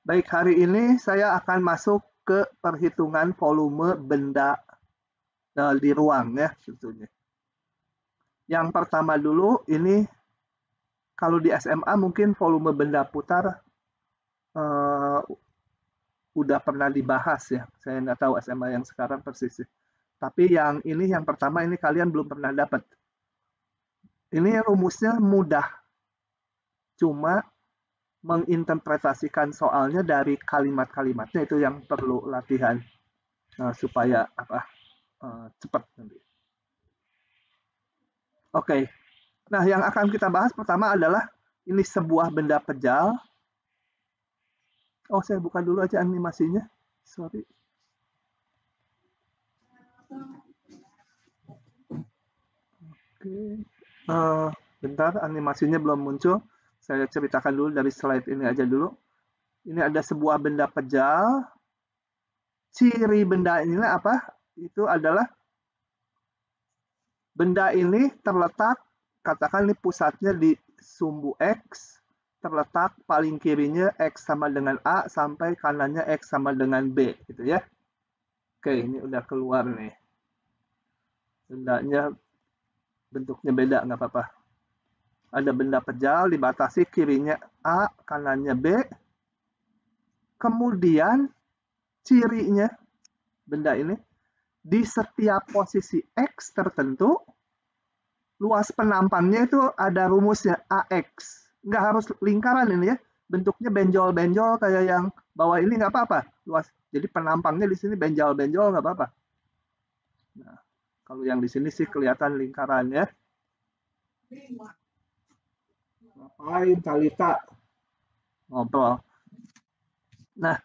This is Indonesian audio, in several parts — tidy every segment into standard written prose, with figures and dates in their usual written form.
Baik, hari ini saya akan masuk ke perhitungan volume benda di ruang ya tentunya. Yang pertama dulu ini kalau di SMA mungkin volume benda putar udah pernah dibahas ya. Saya nggak tahu SMA yang sekarang persis. Tapi yang ini yang pertama ini kalian belum pernah dapat. Ini rumusnya mudah. Cuma menginterpretasikan soalnya dari kalimat-kalimatnya itu yang perlu latihan supaya cepat nanti. Oke. Nah, yang akan kita bahas pertama adalah ini sebuah benda pejal. Oh, saya buka dulu aja animasinya. Sorry. Oke. Bentar, animasinya belum muncul. Saya ceritakan dulu dari slide ini aja dulu. Ini ada sebuah benda pejal. Ciri benda ini apa? Itu adalah benda ini terletak, katakan ini pusatnya di sumbu X, terletak paling kirinya X sama dengan A sampai kanannya X sama dengan B gitu ya. Oke, ini udah keluar nih. Bendanya bentuknya beda, nggak apa-apa. Ada benda pejal dibatasi kirinya A, kanannya B. Kemudian cirinya benda ini di setiap posisi X tertentu luas penampangnya itu ada rumusnya AX. Nggak harus lingkaran ini ya. Bentuknya benjol-benjol kayak yang bawah ini nggak apa-apa. Luas. Jadi penampangnya di sini benjol-benjol nggak apa-apa. Nah, kalau yang di sini sih kelihatan lingkarannya. Ngapain Kalita? Ngobrol. Nah,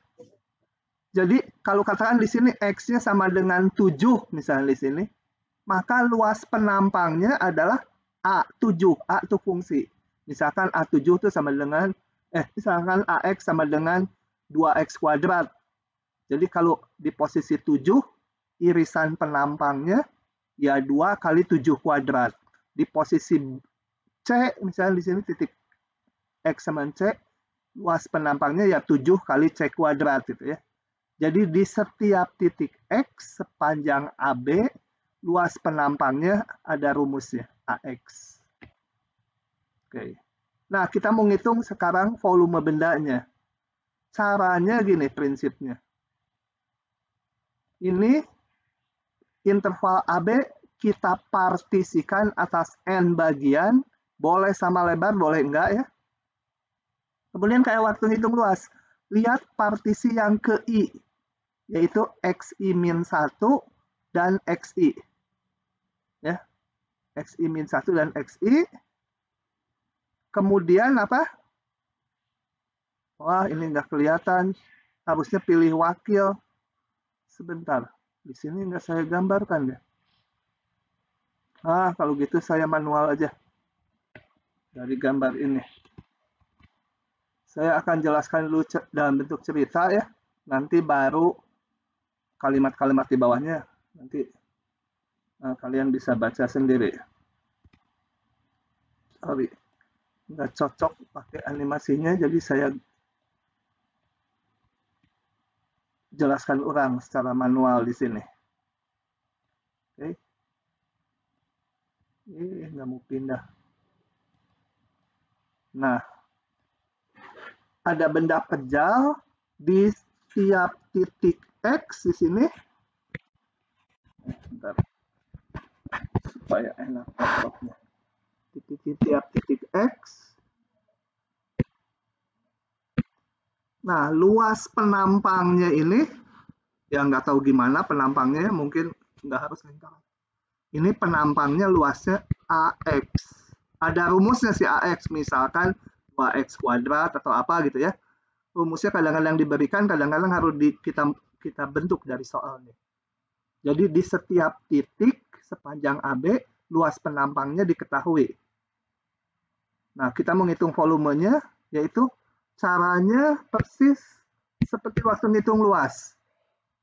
jadi kalau katakan di sini X-nya sama dengan 7 misalnya di sini, maka luas penampangnya adalah A7. A itu fungsi. Misalkan A7 itu sama dengan, misalkan AX sama dengan 2X kuadrat. Jadi kalau di posisi 7, irisan penampangnya ya 2 kali 7 kuadrat. Di posisi C, misalnya di sini titik X sama C, luas penampangnya ya 7 kali C kuadrat gitu ya. Jadi di setiap titik X sepanjang AB, luas penampangnya ada rumusnya, AX. Oke. Nah, kita mau ngitung sekarang volume bendanya. Caranya gini prinsipnya. Ini interval AB kita partisikan atas N bagian, boleh sama lebar, boleh enggak ya. Kemudian kayak waktu hitung luas, lihat partisi yang ke I, yaitu XI-1 dan XI. Ya, XI-1 dan XI. Kemudian apa? Wah, ini nggak kelihatan. Harusnya pilih wakil. Sebentar. Di sini nggak saya gambarkan ya. Kalau gitu saya manual aja. Dari gambar ini. Saya akan jelaskan dulu dalam bentuk cerita ya. Nanti baru kalimat-kalimat di bawahnya. Nanti kalian bisa baca sendiri. Sorry. Nggak cocok pakai animasinya, jadi saya jelaskan ulang secara manual di sini. Oke. Nggak mau pindah. Nah, ada benda pejal di setiap titik X di sini. Bentar. Supaya enak fotonya. Di tiap titik X. Nah, luas penampangnya ini, ya nggak tahu gimana penampangnya, mungkin nggak harus lingkaran. Ini penampangnya luasnya AX. Ada rumusnya si AX, misalkan 2X kuadrat atau apa gitu ya. Rumusnya kadang-kadang diberikan, kadang-kadang harus kita bentuk dari soalnya. Jadi di setiap titik sepanjang AB, luas penampangnya diketahui. Nah, kita menghitung volumenya, yaitu caranya persis seperti waktu ngitung luas.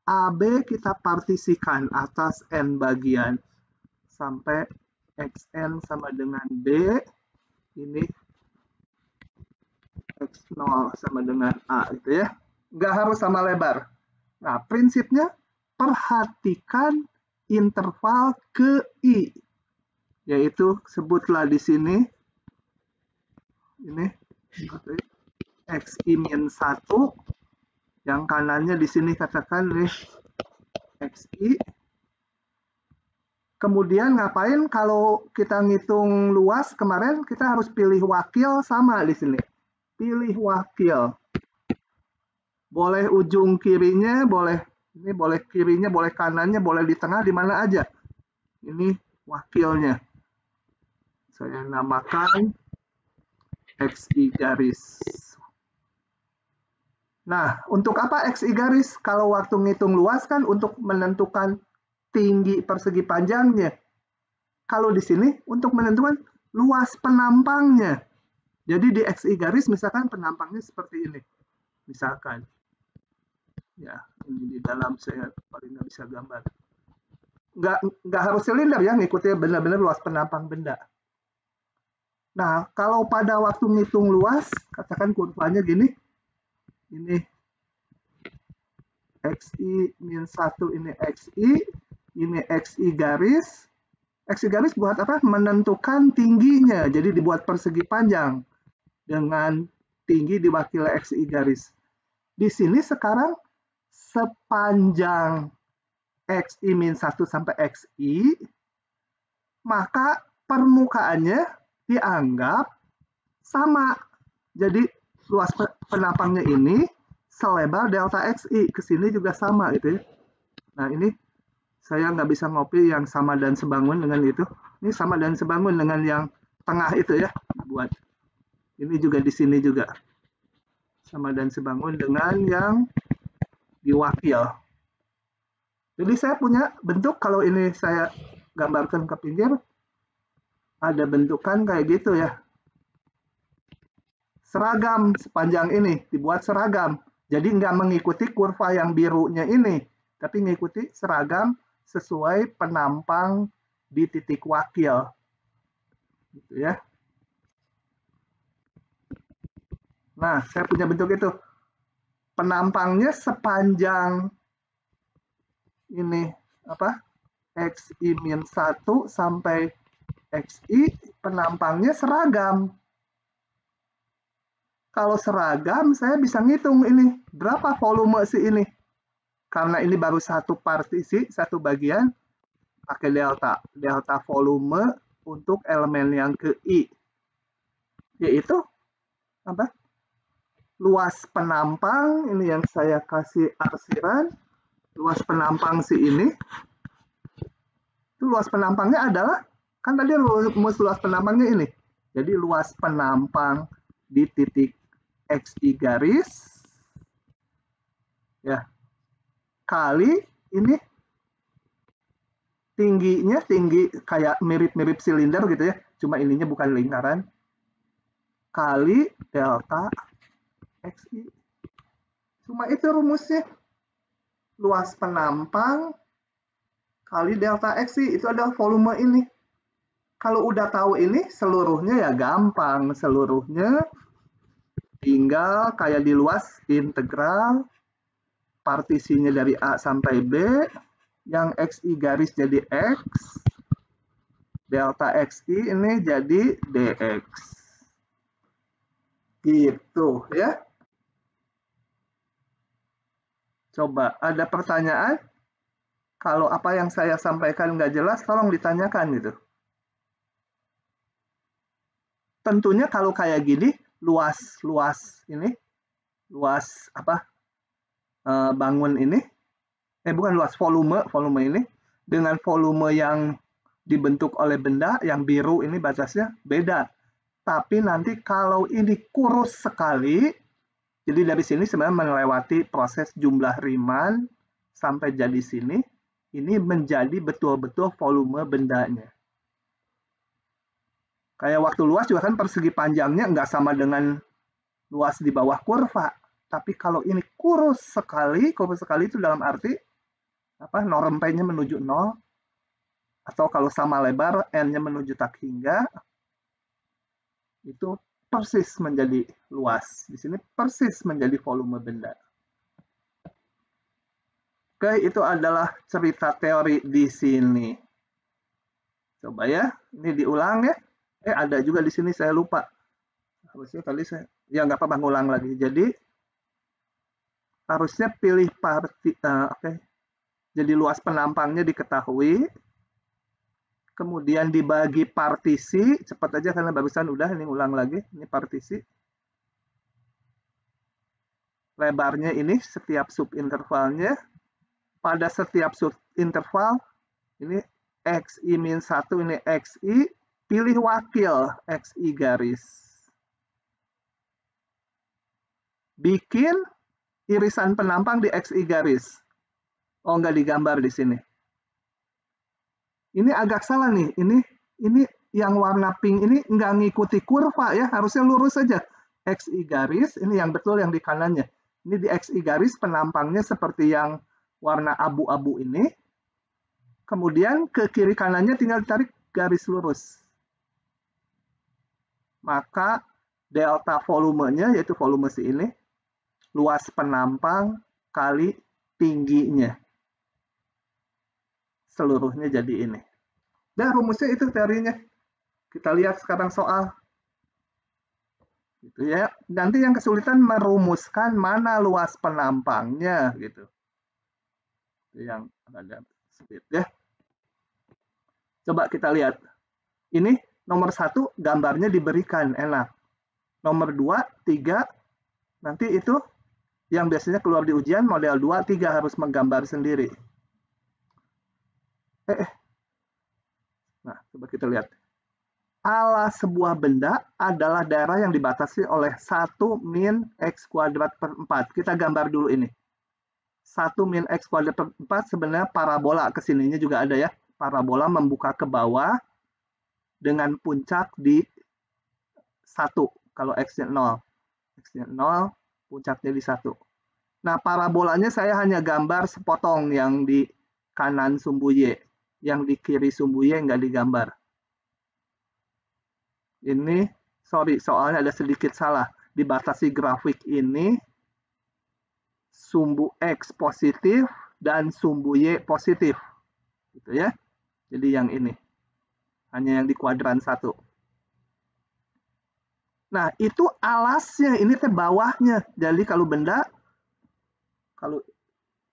AB kita partisikan atas N bagian sampai XN sama dengan B. Ini X0 sama dengan A gitu ya. nggak harus sama lebar. Nah, prinsipnya perhatikan interval ke I, yaitu sebutlah di sini, ini XI min 1, yang kanannya di sini katakan nih XI. Kemudian ngapain kalau kita ngitung luas kemarin, kita harus pilih wakil sama di sini. Pilih wakil. Boleh ujung kirinya, boleh ini boleh kirinya, boleh kanannya, boleh di tengah, di mana aja. Ini wakilnya. Saya namakan XI garis. Nah, untuk apa XI garis? Kalau waktu ngitung luas kan untuk menentukan tinggi persegi panjangnya. Kalau di sini untuk menentukan luas penampangnya. Jadi di XI garis misalkan penampangnya seperti ini. Misalkan. Ya, ini di dalam saya paling nggak bisa gambar. Nggak harus silinder ya, ngikutin benar-benar luas penampang benda. Nah, kalau pada waktu ngitung luas, katakan kurvanya gini. Ini XI min 1, ini XI garis. XI garis buat apa? Menentukan tingginya. Jadi dibuat persegi panjang dengan tinggi diwakili XI garis. Di sini sekarang sepanjang XI min 1 sampai XI, maka permukaannya dianggap sama. Jadi luas penampangnya ini selebar delta XI, ke sini juga sama gitu ya. Nah, ini saya nggak bisa ngopi yang sama dan sebangun dengan itu. Ini sama dan sebangun dengan yang tengah itu ya. Buat ini juga di sini juga sama dan sebangun dengan yang diwakil. Jadi saya punya bentuk, kalau ini saya gambarkan ke pinggir, ada bentukan kayak gitu ya. Seragam sepanjang ini, dibuat seragam. Jadi nggak mengikuti kurva yang birunya ini, tapi mengikuti seragam sesuai penampang di titik wakil. Gitu ya. Nah, saya punya bentuk itu. Penampangnya sepanjang ini apa? XI min 1 sampai XI, penampangnya seragam. Kalau seragam, saya bisa ngitung ini. Berapa volume si ini? Karena ini baru satu partisi, satu bagian, pakai delta. Delta volume untuk elemen yang ke I. Yaitu apa? Luas penampang, ini yang saya kasih arsiran. Luas penampang si ini. Itu luas penampangnya adalah, kan tadi rumus luas penampangnya ini. Jadi luas penampang di titik XI garis, ya, kali ini tingginya, tinggi kayak mirip-mirip silinder gitu ya, cuma ininya bukan lingkaran, kali delta XI. Cuma itu rumusnya. Luas penampang kali delta XI, itu adalah volume ini. Kalau udah tahu ini, seluruhnya ya gampang. Seluruhnya tinggal kayak di luas, integral, partisinya dari A sampai B, yang XI garis jadi X, delta XI ini jadi DX. Gitu ya. Coba, ada pertanyaan? Kalau apa yang saya sampaikan nggak jelas, tolong ditanyakan gitu. Tentunya kalau kayak gini, luas ini, luas apa, bangun ini, bukan luas, volume ini, dengan volume yang dibentuk oleh benda, yang biru ini batasnya beda. Tapi nanti kalau ini kurus sekali, jadi dari sini sebenarnya melewati proses jumlah Riemann sampai jadi sini, ini menjadi betul-betul volume bendanya. Kayak waktu luas juga kan persegi panjangnya nggak sama dengan luas di bawah kurva. Tapi kalau ini kurus sekali itu dalam arti apa, norm P-nya menuju 0, atau kalau sama lebar N-nya menuju tak hingga, itu persis menjadi luas. Di sini persis menjadi volume benda. Oke, itu adalah cerita teori di sini. Coba ya, ini diulang ya. Ada juga di sini saya lupa. Harusnya tadi saya, ya nggak apa-apa ngulang lagi. Jadi harusnya pilih oke. Jadi luas penampangnya diketahui. Kemudian dibagi partisi, cepat aja karena barusan udah, ini ulang lagi. Ini partisi. Lebarnya ini setiap subintervalnya. Pada setiap subinterval, ini XI min 1, ini XI, pilih wakil XI garis. Bikin irisan penampang di XI garis. Oh, nggak digambar di sini. Ini agak salah nih, ini yang warna pink ini nggak ngikuti kurva ya, harusnya lurus saja. XI garis, ini yang betul yang di kanannya. Ini di XI garis penampangnya seperti yang warna abu-abu ini. Kemudian ke kiri kanannya tinggal tarik garis lurus. Maka delta volumenya, yaitu volume si ini, luas penampang kali tingginya. Seluruhnya jadi ini. Dan rumusnya itu teorinya. Kita lihat sekarang soal. Gitu ya. Nanti yang kesulitan merumuskan mana luas penampangnya gitu. Yang ada sulit ya. Coba kita lihat. Ini nomor 1 gambarnya diberikan, enak. Nomor 2, 3, nanti itu yang biasanya keluar di ujian, model 2, 3 harus menggambar sendiri. Nah, coba kita lihat. Alas sebuah benda adalah daerah yang dibatasi oleh 1 min X kuadrat per 4. Kita gambar dulu ini. 1 min X kuadrat per 4 sebenarnya parabola. Kesininya juga ada ya. Parabola membuka ke bawah dengan puncak di 1. Kalau X-nya 0. X-nya 0, puncaknya di 1. Nah, parabolanya saya hanya gambar sepotong yang di kanan sumbu Y. Yang di kiri sumbu Y nggak digambar. Ini, sorry, soalnya ada sedikit salah. Dibatasi grafik ini, sumbu X positif dan sumbu Y positif. Gitu ya. Jadi yang ini. Hanya yang di kuadran 1. Nah, itu alasnya, ini teh bawahnya. Jadi kalau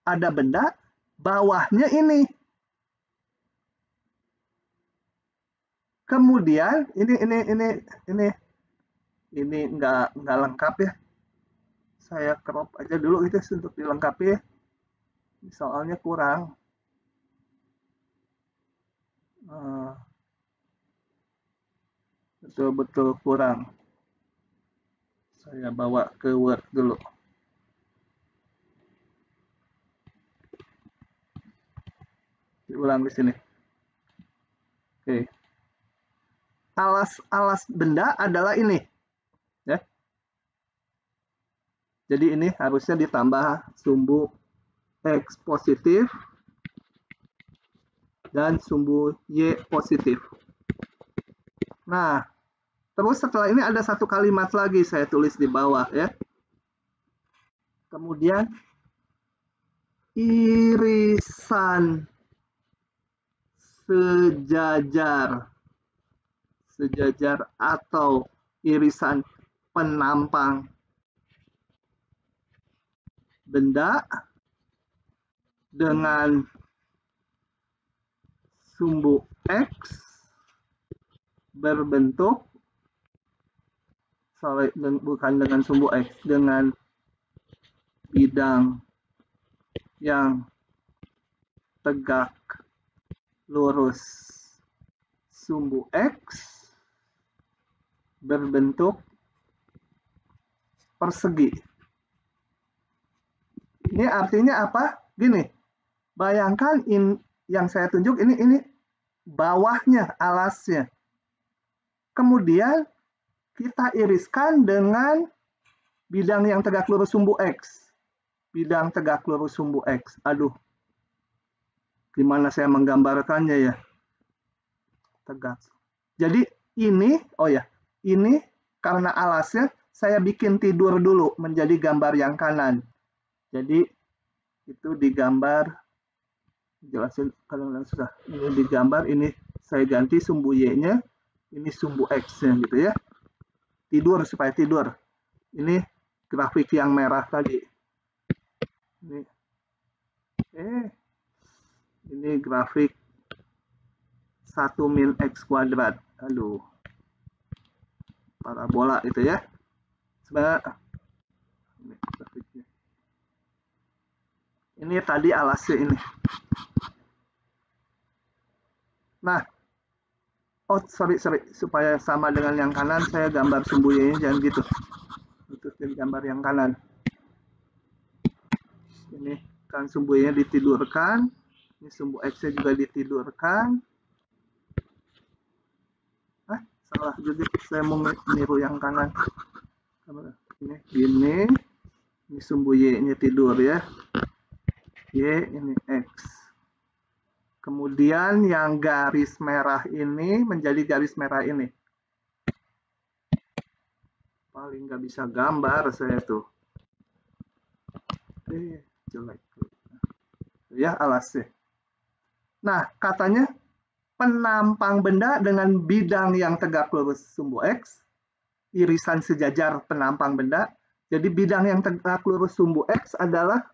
ada benda, bawahnya ini. Kemudian ini nggak lengkap ya. Saya crop aja dulu itu untuk dilengkapi ya. Soalnya kurang. Betul-betul kurang. Saya bawa ke Word dulu. Diulang di sini. Oke. Alas benda adalah ini. Ya. Jadi ini harusnya ditambah sumbu X positif dan sumbu Y positif. Nah, terus setelah ini ada satu kalimat lagi saya tulis di bawah ya. Kemudian irisan sejajar atau irisan penampang benda dengan sumbu X berbentuk, bukan dengan sumbu X, dengan bidang yang tegak lurus sumbu X berbentuk persegi. Ini artinya apa? Gini, bayangkan yang saya tunjuk ini bawahnya, alasnya. Kemudian kita iriskan dengan bidang yang tegak lurus sumbu X. Bidang tegak lurus sumbu X. Aduh, gimana saya menggambarkannya ya? Tegak. Jadi ini, ini karena alasnya saya bikin tidur dulu menjadi gambar yang kanan. Jadi itu digambar, jelasin kalau sudah ini digambar, ini saya ganti sumbu Y-nya, ini sumbu X-nya gitu ya. Tidur supaya tidur. Ini grafik yang merah tadi. Ini grafik 1 min X kuadrat. Aduh. Parabola itu ya. Sebenarnya ini grafiknya. Ini tadi alasnya ini. Nah, oh sorry, supaya sama dengan yang kanan, saya gambar sumbu Y-nya jangan gitu. Itu gambar yang kanan. Ini kan sumbu Y-nya ditidurkan, ini sumbu X-nya juga ditidurkan. Salah juga, saya mau niru yang kanan. Ini sumbu Y-nya tidur ya. Y, ini X. Kemudian yang garis merah ini menjadi garis merah ini. Paling nggak bisa gambar saya tuh. Jelek. Ya, alasnya. Nah, katanya penampang benda dengan bidang yang tegak lurus sumbu X, irisan sejajar penampang benda. Jadi bidang yang tegak lurus sumbu X adalah,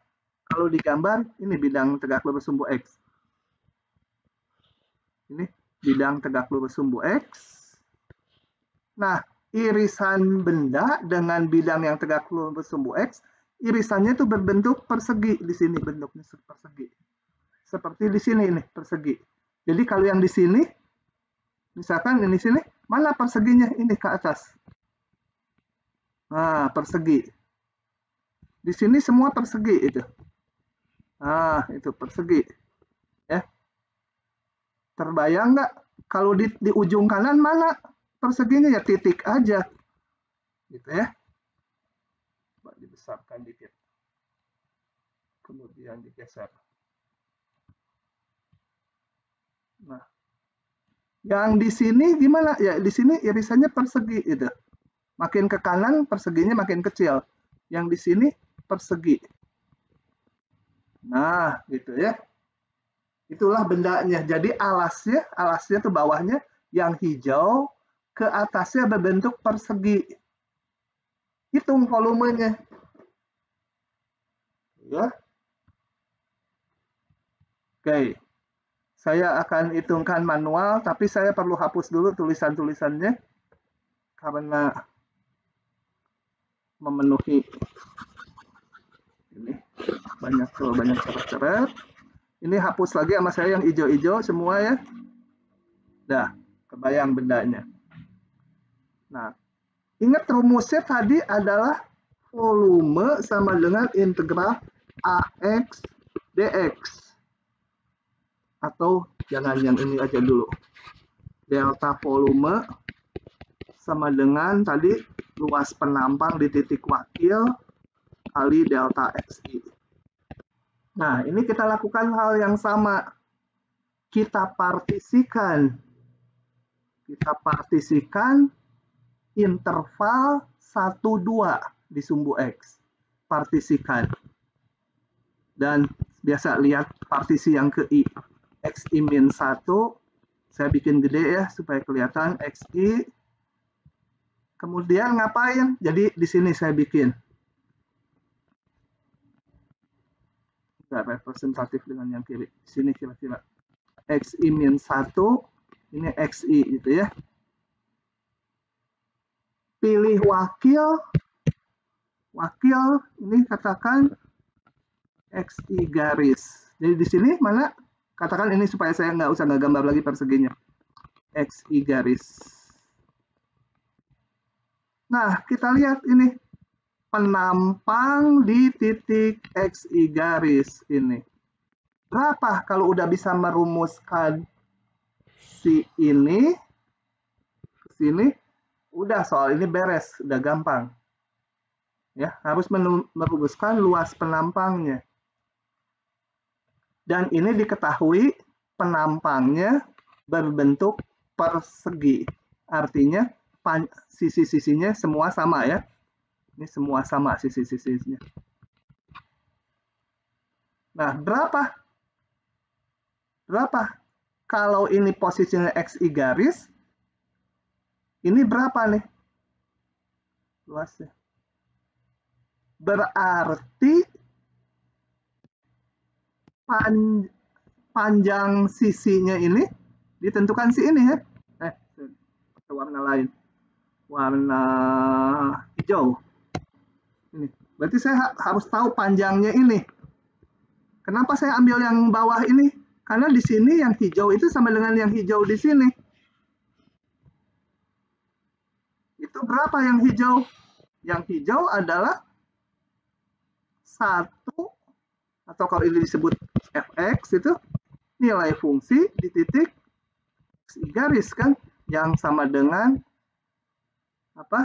kalau digambar, ini bidang tegak lurus sumbu X. Ini bidang tegak lurus sumbu X. Nah, irisan benda dengan bidang yang tegak lurus sumbu X, irisannya itu berbentuk persegi. Di sini bentuknya persegi. Seperti di sini ini, persegi. Jadi kalau yang di sini, misalkan ini sini, mana perseginya? Ini ke atas. Nah, persegi. Di sini semua persegi itu. Nah, itu persegi. Ya. Terbayang nggak? Kalau di ujung kanan mana perseginya? Ya titik aja. Gitu ya. Coba dibesarkan dikit. Kemudian digeser. Nah, yang di sini gimana? Ya, di sini irisannya persegi itu. Makin ke kanan perseginya makin kecil. Yang di sini persegi. Nah, gitu ya. Itulah bendanya. Jadi alasnya tuh bawahnya yang hijau, ke atasnya berbentuk persegi. Hitung volumenya. Ya. Oke. Saya akan hitungkan manual, tapi saya perlu hapus dulu tulisan-tulisannya karena memenuhi ini banyak coret-coret. Ini hapus lagi sama saya yang hijau-hijau semua ya. Dah, kebayang bendanya. Nah, ingat rumusnya tadi adalah volume sama dengan integral AX dx. Atau jangan yang ini aja dulu. Delta volume sama dengan tadi luas penampang di titik wakil kali delta XI. Nah, ini kita lakukan hal yang sama. Kita partisikan interval 1-2 di sumbu X. Partisikan. Dan biasa lihat partisi yang ke I. XI min 1, saya bikin gede ya supaya kelihatan XI. Kemudian ngapain? Jadi di sini saya bikin. Nggak representatif dengan yang kiri. Di sini kira-kira. XI min 1, ini XI gitu ya. Pilih wakil ini katakan XI garis. Jadi di sini mana? Katakan ini supaya saya nggak usah gambar lagi perseginya. XI garis. Nah, kita lihat ini. Penampang di titik XI garis ini. Berapa kalau udah bisa merumuskan si ini ke sini? Udah, soal ini beres, udah gampang. Ya, harus merumuskan luas penampangnya. Dan ini diketahui penampangnya berbentuk persegi. Artinya sisi-sisinya semua sama ya. Ini semua sama sisi-sisinya. Nah, berapa? Berapa? Kalau ini posisinya XI garis, ini berapa nih? Luasnya. Berarti panjang sisinya ini ditentukan si ini ya. Warna lain. Warna hijau. Ini. Berarti saya harus tahu panjangnya ini. Kenapa saya ambil yang bawah ini? Karena di sini yang hijau itu sama dengan yang hijau di sini. Itu berapa yang hijau? Yang hijau adalah 1, atau kalau ini disebut fx, itu nilai fungsi di titik xi garis kan, yang sama dengan apa?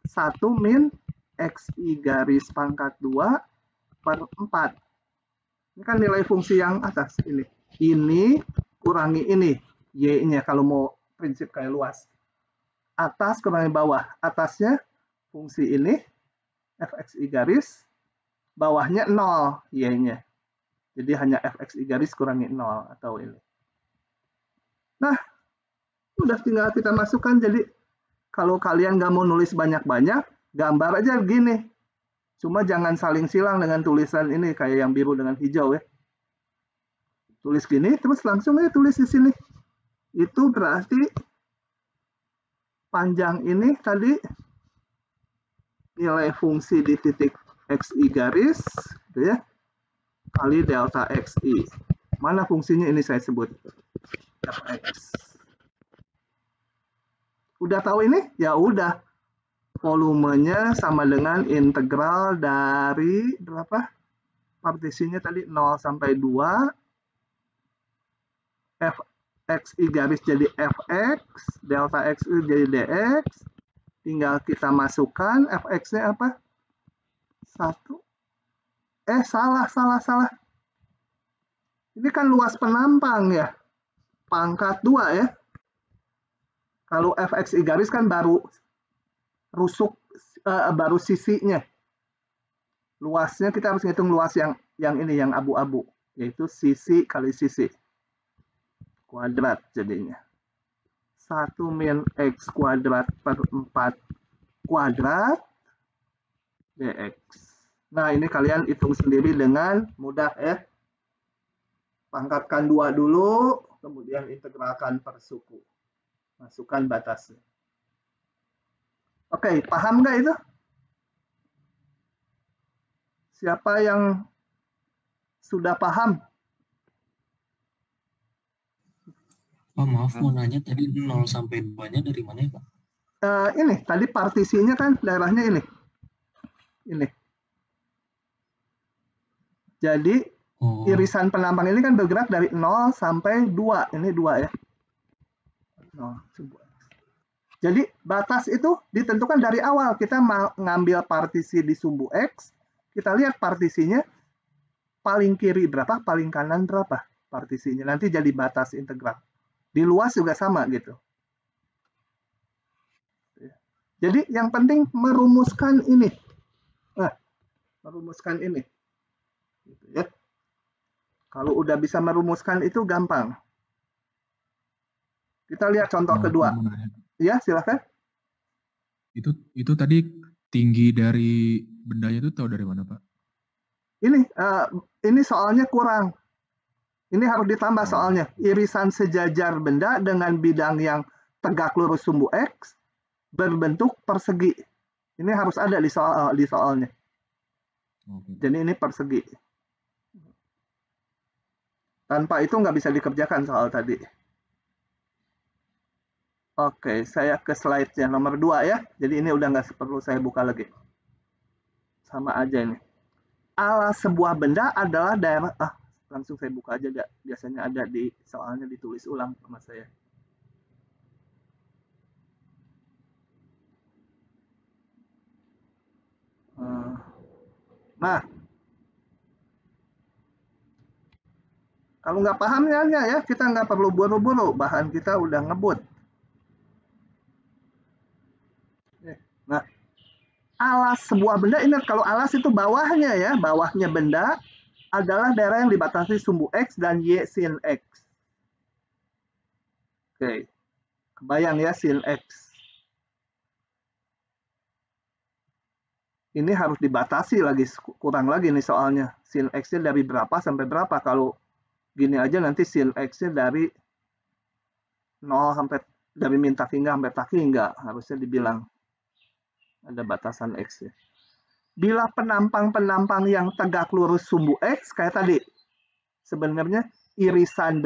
1 min xi garis pangkat 2 per 4. Ini kan nilai fungsi yang atas ini. Ini kurangi ini, y-nya kalau mau prinsip kayak luas. Atas kurangi bawah. Atasnya fungsi ini, fxi garis, bawahnya 0, y-nya. Jadi hanya fxi garis kurangi 0 atau ini. Nah, udah tinggal kita masukkan. Jadi kalau kalian nggak mau nulis banyak-banyak, gambar aja gini. Cuma jangan saling silang dengan tulisan ini kayak yang biru dengan hijau ya. Tulis gini, terus langsung aja tulis di sini. Itu berarti panjang ini tadi nilai fungsi di titik xi garis, gitu ya, kali delta xi. Mana fungsinya ini saya sebut? Fx. Udah tahu ini? Ya udah. Volumenya sama dengan integral dari berapa? Partisinya tadi 0 sampai 2. Fxi garis jadi fx, delta xi jadi dx. Tinggal kita masukkan fx-nya apa? 1. Salah. Ini kan luas penampang ya. Pangkat 2 ya. Kalau fxi garis kan baru rusuk, baru sisinya. Luasnya kita harus ngitung luas yang ini, yang abu-abu, yaitu sisi kali sisi. Kuadrat jadinya. 1 min x kuadrat per 4 kuadrat dx. Nah, ini kalian hitung sendiri dengan mudah ya. Pangkatkan 2 dulu, kemudian integralkan per suku. Masukkan batasnya. Oke, paham nggak itu? Siapa yang sudah paham? Pak, maaf mau nanya tadi 0 sampai 2-nya dari mana ya, Pak? Ini, tadi partisinya kan daerahnya ini. Ini. Jadi, irisan penampang ini kan bergerak dari 0 sampai 2. Ini 2 ya. 0, jadi, batas itu ditentukan dari awal. Kita ngambil partisi di sumbu X, kita lihat partisinya paling kiri berapa, paling kanan berapa partisinya. Nanti jadi batas integral. Di luas juga sama gitu. Jadi yang penting merumuskan ini. Nah, merumuskan ini. Gitu ya. Kalau udah bisa merumuskan itu gampang. Kita lihat contoh kedua. Ya, silakan. Itu tadi tinggi dari bendanya itu tahu dari mana, Pak? Ini soalnya kurang. Ini harus ditambah soalnya. Irisan sejajar benda dengan bidang yang tegak lurus sumbu X berbentuk persegi. Ini harus ada di soalnya. Jadi ini persegi. Tanpa itu nggak bisa dikerjakan soal tadi. Oke, saya ke slide-nya nomor 2 ya. Jadi ini udah nggak perlu saya buka lagi. Sama aja ini. Alas sebuah benda adalah daerah... langsung saya buka aja. Biasanya ada di soalnya ditulis ulang sama saya. Nah, kalau nggak paham ya, kita nggak perlu buru-buru. Bahan kita udah ngebut. Nah, alas sebuah benda, ingat kalau alas itu bawahnya ya, bawahnya benda adalah daerah yang dibatasi sumbu X dan Y sin X. Oke, kebayang ya sin X. Ini harus dibatasi lagi, kurang lagi nih soalnya. Sin X-nya dari berapa sampai berapa. Kalau gini aja nanti sin X-nya dari 0 sampai, dari min tak hingga sampai tak hingga. Harusnya dibilang ada batasan X-nya. Bila penampang-penampang yang tegak lurus sumbu X, kayak tadi, sebenarnya irisan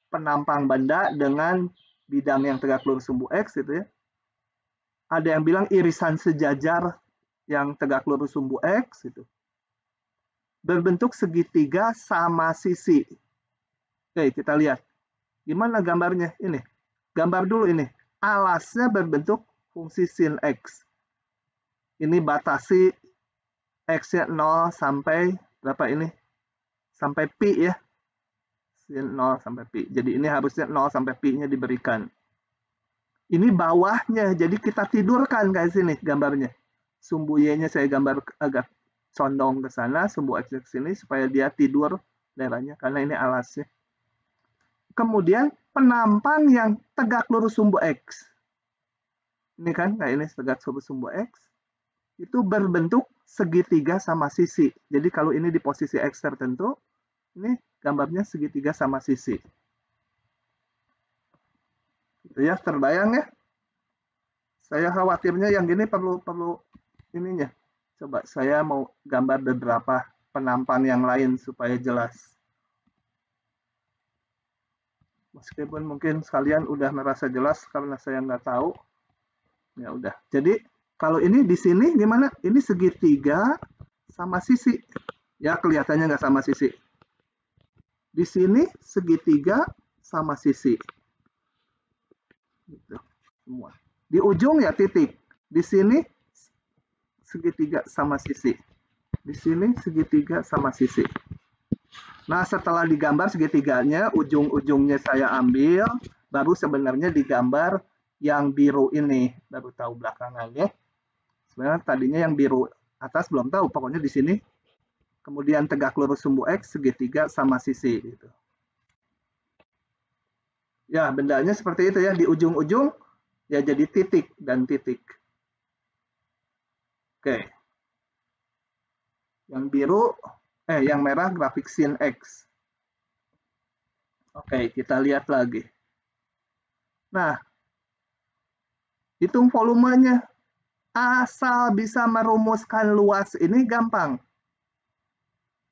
penampang benda dengan bidang yang tegak lurus sumbu X gitu ya. Ada yang bilang irisan sejajar yang tegak lurus sumbu X itu berbentuk segitiga sama sisi. Oke, kita lihat. Gimana gambarnya? Ini. Gambar dulu ini. Alasnya berbentuk fungsi sin X. Ini batasi X-nya 0 sampai berapa ini? Sampai pi ya. Sin 0 sampai pi. Jadi ini harusnya 0 sampai pi-nya diberikan. Ini bawahnya. Jadi kita tidurkan kayak sini gambarnya. Sumbu Y-nya saya gambar agak condong ke sana, sumbu X-nya ke sini supaya dia tidur daerahnya karena ini alasnya. Kemudian penampang yang tegak lurus sumbu X. Ini kan kayak ini tegak lurus sumbu X. Itu berbentuk segitiga sama sisi. Jadi kalau ini di posisi X tertentu, ini gambarnya segitiga sama sisi. Gitu ya, terbayang ya? Saya khawatirnya yang gini perlu ininya. Coba saya mau gambar beberapa penampang yang lain supaya jelas. Meskipun mungkin sekalian udah merasa jelas karena saya nggak tahu. Ya udah. Jadi kalau ini di sini gimana? Ini segitiga sama sisi. Ya kelihatannya nggak sama sisi. Di sini segitiga sama sisi. Gitu. Semua. Di ujung ya titik. Di sini segitiga sama sisi. Di sini segitiga sama sisi. Nah, setelah digambar segitiganya, ujung-ujungnya saya ambil, baru sebenarnya digambar yang biru ini. Baru tahu belakangan ya. Sebenarnya tadinya yang biru atas belum tahu, pokoknya di sini. Kemudian tegak lurus sumbu X, segitiga sama sisi. Gitu. Ya, bendanya seperti itu ya. Di ujung-ujung, ya jadi titik dan titik. Oke. Yang biru, yang merah grafik sin X. Oke, kita lihat lagi. Nah, hitung volumenya. Asal bisa merumuskan luas ini gampang.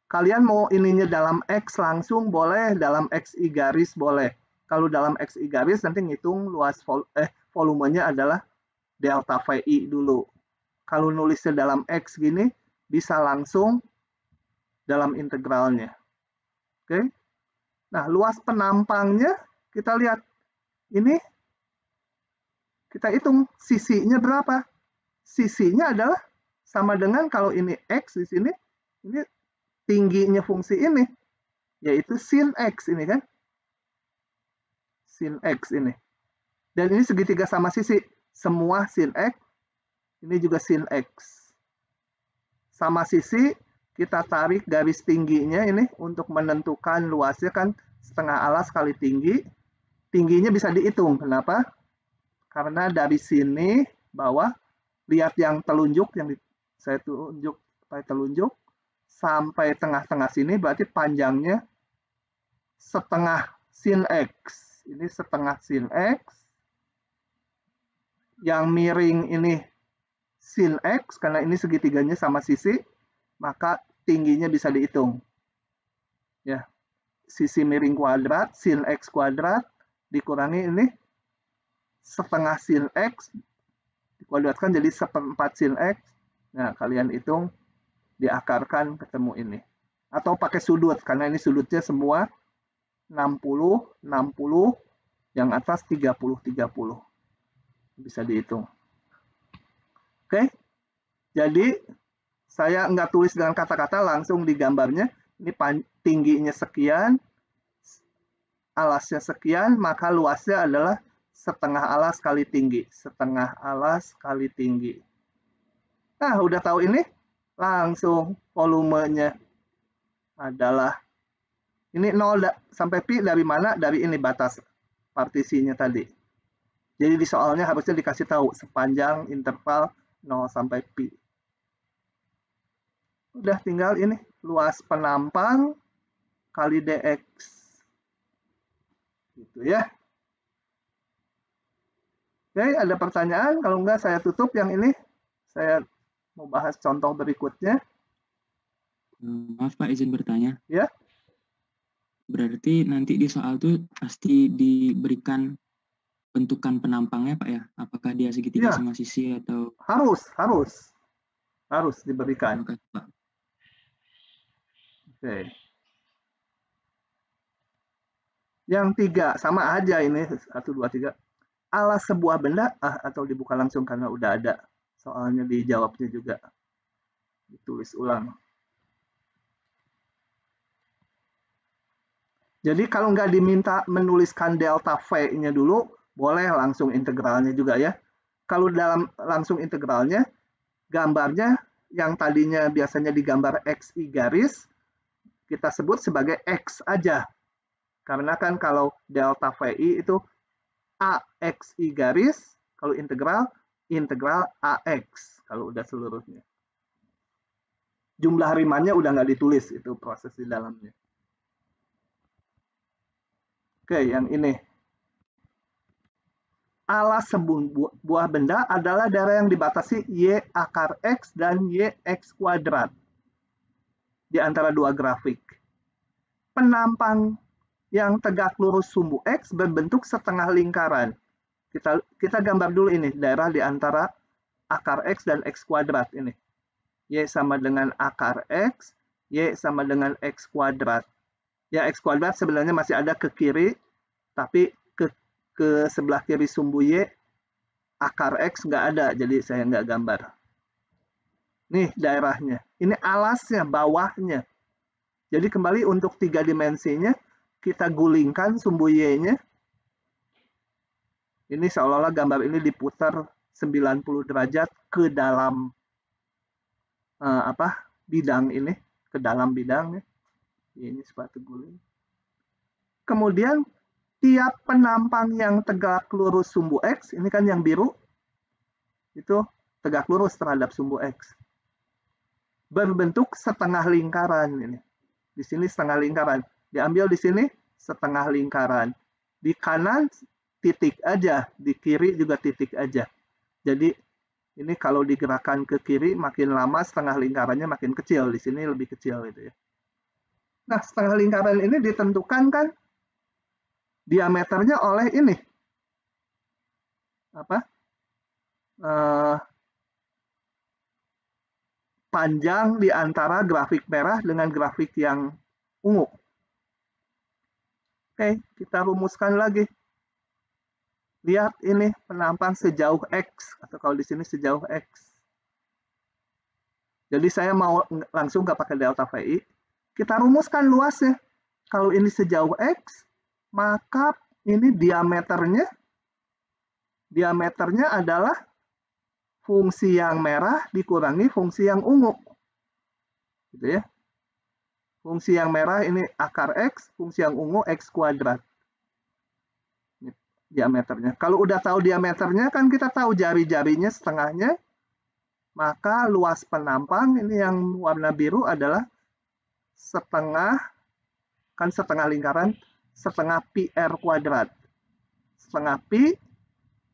Kalian mau ininya dalam X langsung boleh, dalam XI garis boleh. Kalau dalam XI garis nanti ngitung luas volumenya adalah delta VI dulu. Kalau nulisnya dalam X gini, bisa langsung dalam integralnya. Oke. Nah, luas penampangnya kita lihat. Ini kita hitung sisinya berapa. Sisinya adalah sama dengan kalau ini X di sini, ini tingginya fungsi ini, yaitu sin X ini kan. Sin X ini. Dan ini segitiga sama sisi. Semua sin X, ini juga sin X. Sama sisi, kita tarik garis tingginya ini untuk menentukan luasnya kan setengah alas kali tinggi. Tingginya bisa dihitung. Kenapa? Karena dari sini bawah, lihat yang telunjuk, yang saya tunjuk pakai telunjuk, sampai tengah-tengah sini berarti panjangnya setengah sin X. Ini setengah sin X. Yang miring ini sin X, karena ini segitiganya sama sisi, maka tingginya bisa dihitung. Ya, sisi miring kuadrat, sin X kuadrat, dikurangi ini setengah sin X, dikuadratkan jadi 1/4 sin X. Nah, kalian hitung, diakarkan ketemu ini. Atau pakai sudut, karena ini sudutnya semua 60, 60, yang atas 30, 30. Bisa dihitung. Oke, jadi saya nggak tulis dengan kata-kata, langsung di gambarnya. Ini tingginya sekian, alasnya sekian, maka luasnya adalah setengah alas kali tinggi. Setengah alas kali tinggi. Nah, udah tahu ini, langsung volumenya adalah ini 0 sampai pi dari mana? Dari ini batas partisinya tadi. Jadi di soalnya harusnya dikasih tahu sepanjang interval 0 sampai pi. Udah tinggal ini luas penampang kali dx. Gitu ya. Oke, ada pertanyaan? Kalau enggak saya tutup yang ini. Saya mau bahas contoh berikutnya. Maaf Pak, izin bertanya. Ya. Berarti nanti di soal itu pasti diberikan bentukan penampangnya Pak ya? Apakah dia segitiga Ya. sama sisi atau? Harus diberikan. Terima kasih, Pak. Oke. Yang 3 sama aja ini 1, 2, 3. Alas sebuah benda atau dibuka langsung karena udah ada soalnya dijawabnya juga. Ditulis ulang. Jadi kalau nggak diminta menuliskan delta V-nya dulu, boleh langsung integralnya juga ya. Kalau dalam langsung integralnya, gambarnya yang tadinya biasanya digambar XI garis, kita sebut sebagai X aja. Karena kan kalau delta VI itu AXI garis, kalau integral AX, kalau udah seluruhnya. Jumlah rimannya udah nggak ditulis, itu proses di dalamnya. Oke, yang ini. Alas sebuah benda adalah daerah yang dibatasi Y akar X dan Y X kuadrat. Di antara dua grafik. Penampang yang tegak lurus sumbu X berbentuk setengah lingkaran. Kita gambar dulu ini, daerah di antara akar X dan X kuadrat ini. Y sama dengan akar X, Y sama dengan X kuadrat. Ya, X kuadrat sebenarnya masih ada ke kiri, tapi ke sebelah kiri sumbu Y, akar X nggak ada, jadi saya nggak gambar. Nih daerahnya, ini alasnya, bawahnya. Jadi kembali untuk 3 dimensinya, kita gulingkan sumbu Y-nya. Ini seolah-olah gambar ini diputar 90 derajat ke dalam bidang ini, ke dalam bidangnya. Ini sepatu guling. Kemudian tiap penampang yang tegak lurus sumbu X, ini kan yang biru, itu tegak lurus terhadap sumbu X. Berbentuk setengah lingkaran ini. Di sini setengah lingkaran. Diambil di sini setengah lingkaran. Di kanan titik aja, di kiri juga titik aja. Jadi ini kalau digerakkan ke kiri makin lama setengah lingkarannya makin kecil. Di sini lebih kecil gitu ya. Nah, setengah lingkaran ini ditentukan kan diameternya oleh ini. Panjang di antara grafik merah dengan grafik yang ungu. Oke, kita rumuskan lagi. Lihat ini penampang sejauh X, atau kalau di sini sejauh X. Jadi saya mau langsung nggak pakai delta VI. Kita rumuskan luasnya. Kalau ini sejauh X, maka ini diameternya adalah fungsi yang merah dikurangi fungsi yang ungu. Gitu ya. Fungsi yang merah ini akar X, fungsi yang ungu X kuadrat. Ini diameternya. Kalau udah tahu diameternya, kan kita tahu jari-jarinya setengahnya, maka luas penampang ini yang warna biru adalah setengah, kan setengah lingkaran, setengah pi R kuadrat. Setengah pi,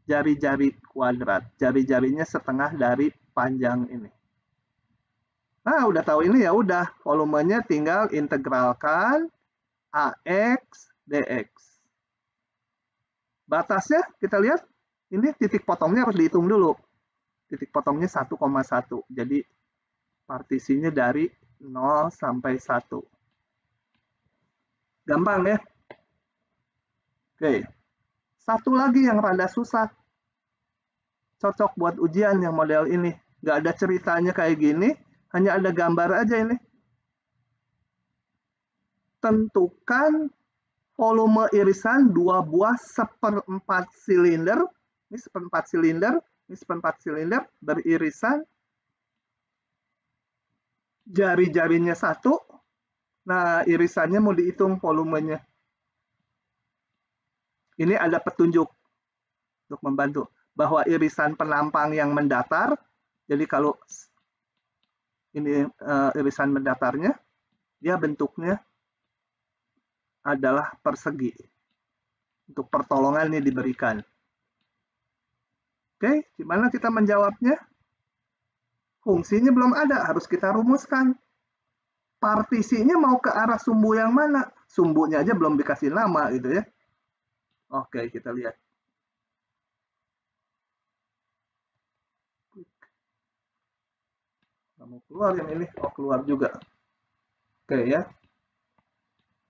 jari-jari kuadrat. Jari-jarinya setengah dari panjang ini. Nah, udah tahu ini ya udah, volumenya tinggal integralkan AX dx. Batasnya kita lihat, ini titik potongnya harus dihitung dulu. Titik potongnya 1,1. Jadi partisinya dari 0 sampai 1. Gampang ya? Oke. Satu lagi yang rada susah. Cocok buat ujian yang model ini. Nggak ada ceritanya kayak gini, hanya ada gambar aja ini. Tentukan volume irisan 2 buah 1/4 silinder. Ini 1/4 silinder, ini 1/4 silinder beririsan. Jari-jarinya 1, Nah, irisannya mau dihitung volumenya. Ini ada petunjuk untuk membantu bahwa irisan penampang yang mendatar, jadi kalau ini irisan mendatarnya, dia bentuknya adalah persegi. Untuk pertolongan ini diberikan. Oke, gimana kita menjawabnya? Fungsinya belum ada, harus kita rumuskan. Partisinya mau ke arah sumbu yang mana? Sumbunya aja belum dikasih nama gitu ya. Oke, kita lihat. Kamu keluar yang ini, oh keluar juga. Oke ya.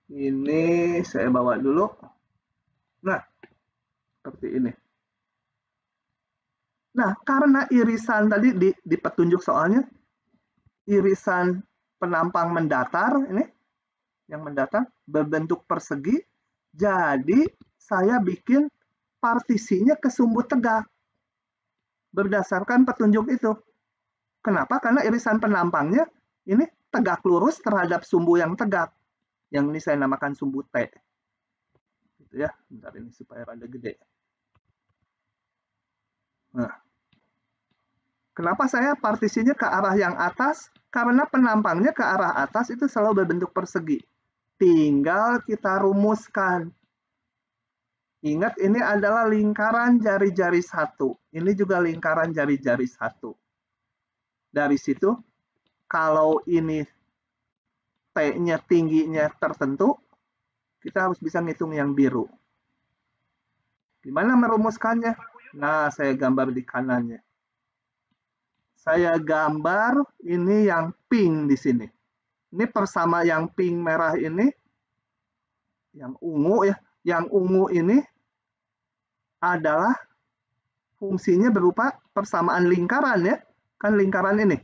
Ini saya bawa dulu. Nah, seperti ini. Nah, karena irisan tadi di petunjuk soalnya, irisan penampang mendatar, ini yang mendatar, berbentuk persegi, jadi saya bikin partisinya ke sumbu tegak. Berdasarkan petunjuk itu. Kenapa? Karena irisan penampangnya ini tegak lurus terhadap sumbu yang tegak. Yang ini saya namakan sumbu T. Gitu ya, bentar ini supaya rada gede. Nah, kenapa saya partisinya ke arah yang atas? Karena penampangnya ke arah atas itu selalu berbentuk persegi. Tinggal kita rumuskan. Ingat, ini adalah lingkaran jari-jari satu. Ini juga lingkaran jari-jari satu. Dari situ, kalau ini T-nya tingginya tertentu, kita harus bisa ngitung yang biru. Gimana merumuskannya? Nah, saya gambar di kanannya. Saya gambar ini yang pink di sini. Ini persama yang pink merah ini, yang ungu ya. Yang ungu ini adalah fungsinya berupa persamaan lingkaran ya. Kan lingkaran ini.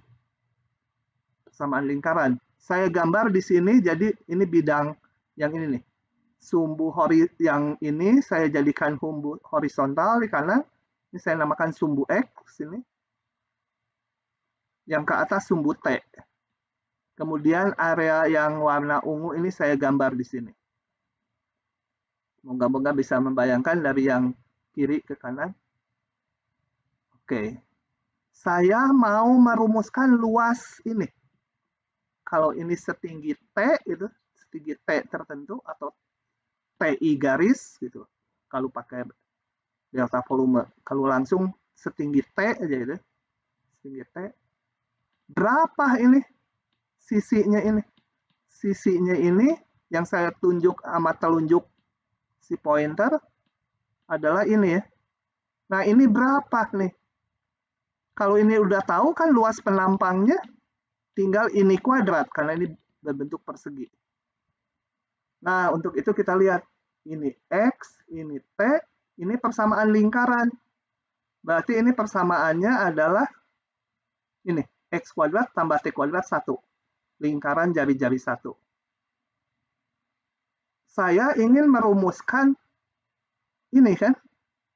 Persamaan lingkaran. Saya gambar di sini, jadi ini bidang yang ini nih. Sumbu yang ini saya jadikan sumbu horizontal di kanan. Ini saya namakan sumbu X ini. Yang ke atas sumbu T. Kemudian area yang warna ungu ini saya gambar di sini. Moga-moga bisa membayangkan dari yang kiri ke kanan. Oke. Saya mau merumuskan luas ini. Kalau ini setinggi T, itu setinggi T tertentu atau TI garis gitu. Kalau pakai delta volume, kalau langsung setinggi T aja gitu. Setinggi T. Berapa ini sisinya ini? Sisinya ini yang saya tunjuk sama telunjuk si pointer adalah ini ya. Nah, ini berapa nih? Kalau ini udah tahu kan luas penampangnya, tinggal ini kuadrat karena ini berbentuk persegi. Nah, untuk itu kita lihat ini X, ini T, ini persamaan lingkaran. Berarti ini persamaannya adalah ini X kuadrat tambah T kuadrat 1. Lingkaran jari-jari 1. Saya ingin merumuskan ini kan,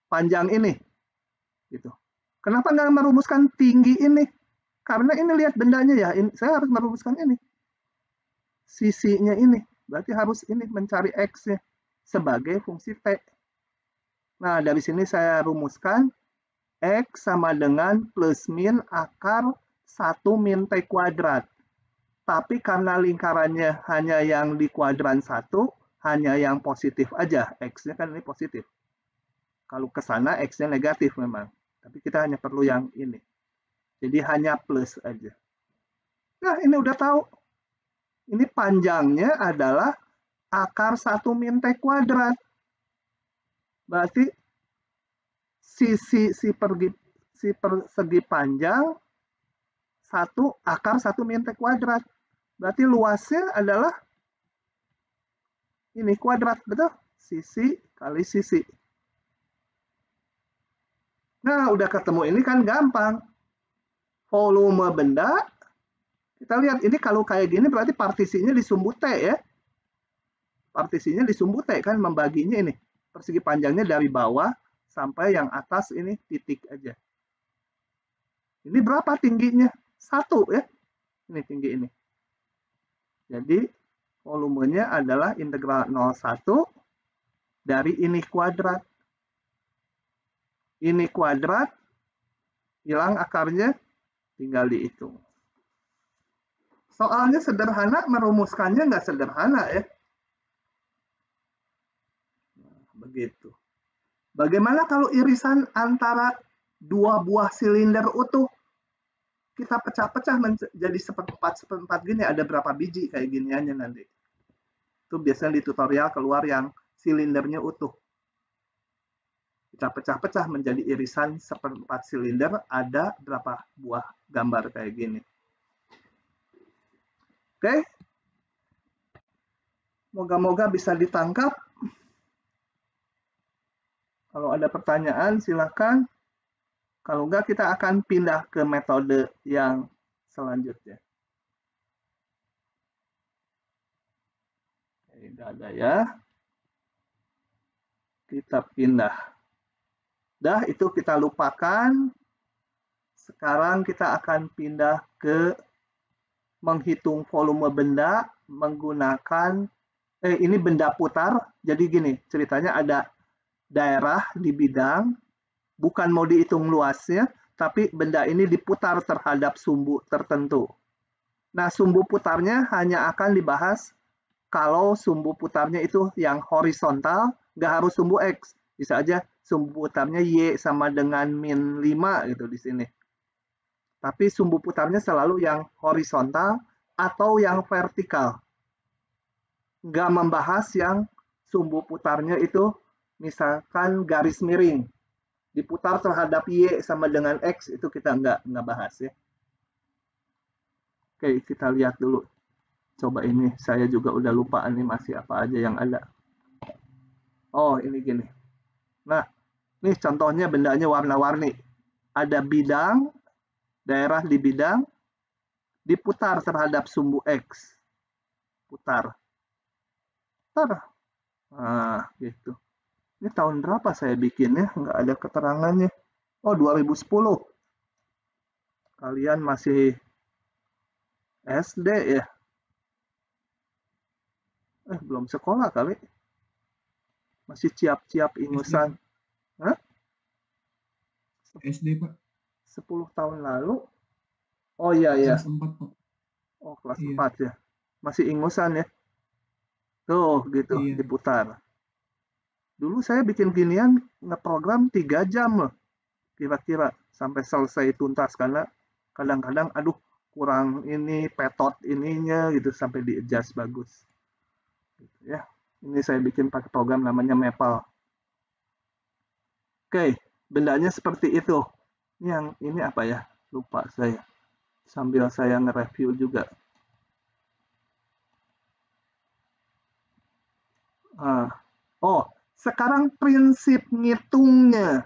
panjang ini. Gitu. Kenapa nggak merumuskan tinggi ini? Karena ini lihat bendanya ya, saya harus merumuskan ini. Sisinya ini, berarti harus ini mencari X-nya sebagai fungsi T. Nah, dari sini saya rumuskan X sama dengan plus min akar 1 min T kuadrat. Tapi karena lingkarannya hanya yang di kuadran 1, hanya yang positif aja. X-nya kan ini positif. Kalau ke sana X-nya negatif memang. Tapi kita hanya perlu yang ini. Jadi hanya plus aja. Nah, ini udah tahu. Ini panjangnya adalah akar 1 min T kuadrat. Berarti persegi panjang 1 akar 1 min T kuadrat. Berarti luasnya adalah ini kuadrat, betul? Sisi kali sisi. Nah, udah ketemu ini kan gampang. Volume benda, kita lihat ini kalau kayak gini berarti partisinya di sumbu T ya. Partisinya di sumbu T kan membaginya ini. Persegi panjangnya dari bawah sampai yang atas ini titik aja. Ini berapa tingginya? 1 ya. Ini tinggi ini. Jadi Volumenya adalah integral 01 dari ini kuadrat. Ini kuadrat, hilang akarnya, tinggal dihitung. Soalnya sederhana, merumuskannya nggak sederhana ya. Nah, begitu. Bagaimana kalau irisan antara dua buah silinder utuh? Kita pecah-pecah menjadi seperempat gini, ada berapa biji kayak giniannya nanti. Itu biasanya di tutorial keluar yang silindernya utuh. Kita pecah-pecah menjadi irisan seperempat silinder, ada berapa buah gambar kayak gini. Oke. Moga-moga bisa ditangkap. Kalau ada pertanyaan silakan. Kalau enggak, kita akan pindah ke metode yang selanjutnya. Tidak ada ya. Kita pindah. Dah, itu kita lupakan. Sekarang kita akan pindah ke menghitung volume benda menggunakan, ini benda putar. Jadi gini, ceritanya ada daerah di bidang, bukan mau dihitung luasnya, tapi benda ini diputar terhadap sumbu tertentu. Nah, sumbu putarnya hanya akan dibahas kalau sumbu putarnya itu yang horizontal, nggak harus sumbu X. Bisa aja sumbu putarnya Y sama dengan min 5 gitu di sini. Tapi sumbu putarnya selalu yang horizontal atau yang vertikal. Nggak membahas yang sumbu putarnya itu misalkan garis miring. Diputar terhadap Y sama dengan X, itu kita nggak bahas ya. Oke, kita lihat dulu. Coba ini, saya juga udah lupa animasi apa aja yang ada. Oh, ini gini. Nah, ini contohnya bendanya warna-warni. Ada bidang, daerah di bidang, diputar terhadap sumbu X. Putar. Nah, gitu. Ini tahun berapa saya bikinnya? Nggak ada keterangannya. Oh, 2010. Kalian masih SD ya? Belum sekolah kali. Masih ciap-ciap ingusan. Hah? SD, Pak. 10 tahun lalu. Oh iya, ya. Kelas 4, Pak. Oh, kelas Iya. 4 ya. Masih ingusan ya. Tuh, gitu, Iya. diputar. Dulu saya bikin ginian ngeprogram 3 jam loh. Kira-kira sampai selesai tuntas, karena kadang-kadang aduh kurang ini petot ininya gitu sampai di-adjust bagus. Gitu ya. Ini saya bikin pakai program namanya Maple. Oke, bendanya seperti itu. Yang ini apa ya? Lupa saya. Sambil saya nge-review juga. Oh, sekarang prinsip ngitungnya.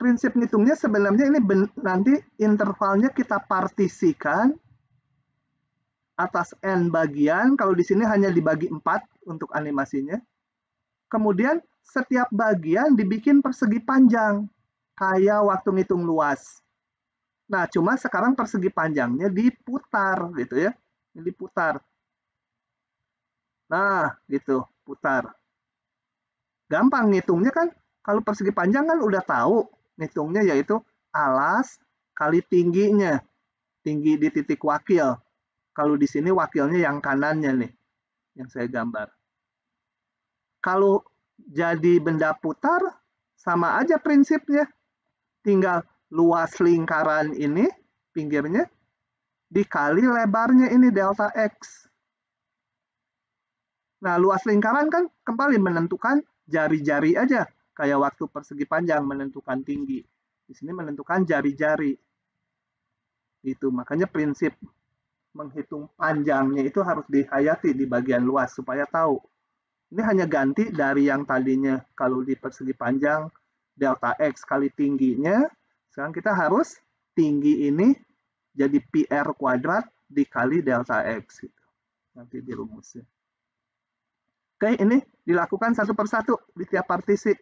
Prinsip ngitungnya sebenarnya ini nanti intervalnya kita partisikan atas N bagian. Kalau di sini hanya dibagi 4 untuk animasinya. Kemudian setiap bagian dibikin persegi panjang. Kayak waktu ngitung luas. Nah, cuma sekarang persegi panjangnya diputar gitu ya. Diputar. Nah, gitu, putar. Gampang ngitungnya kan, kalau persegi panjang kan udah tahu ngitungnya, yaitu alas kali tingginya. Tinggi di titik wakil. Kalau di sini wakilnya yang kanannya nih, yang saya gambar. Kalau jadi benda putar, sama aja prinsipnya. Tinggal luas lingkaran ini, pinggirnya, dikali lebarnya ini delta X. Nah, luas lingkaran kan kembali menentukan jari-jari aja. Kayak waktu persegi panjang menentukan tinggi. Di sini menentukan jari-jari. Itu makanya prinsip menghitung panjangnya itu harus dihayati di bagian luas supaya tahu. Ini hanya ganti dari yang tadinya kalau di persegi panjang delta X kali tingginya. Sekarang kita harus tinggi ini jadi PR kuadrat dikali delta X. Gitu. Nanti di rumusnya. Oke, ini dilakukan satu persatu di tiap partisi.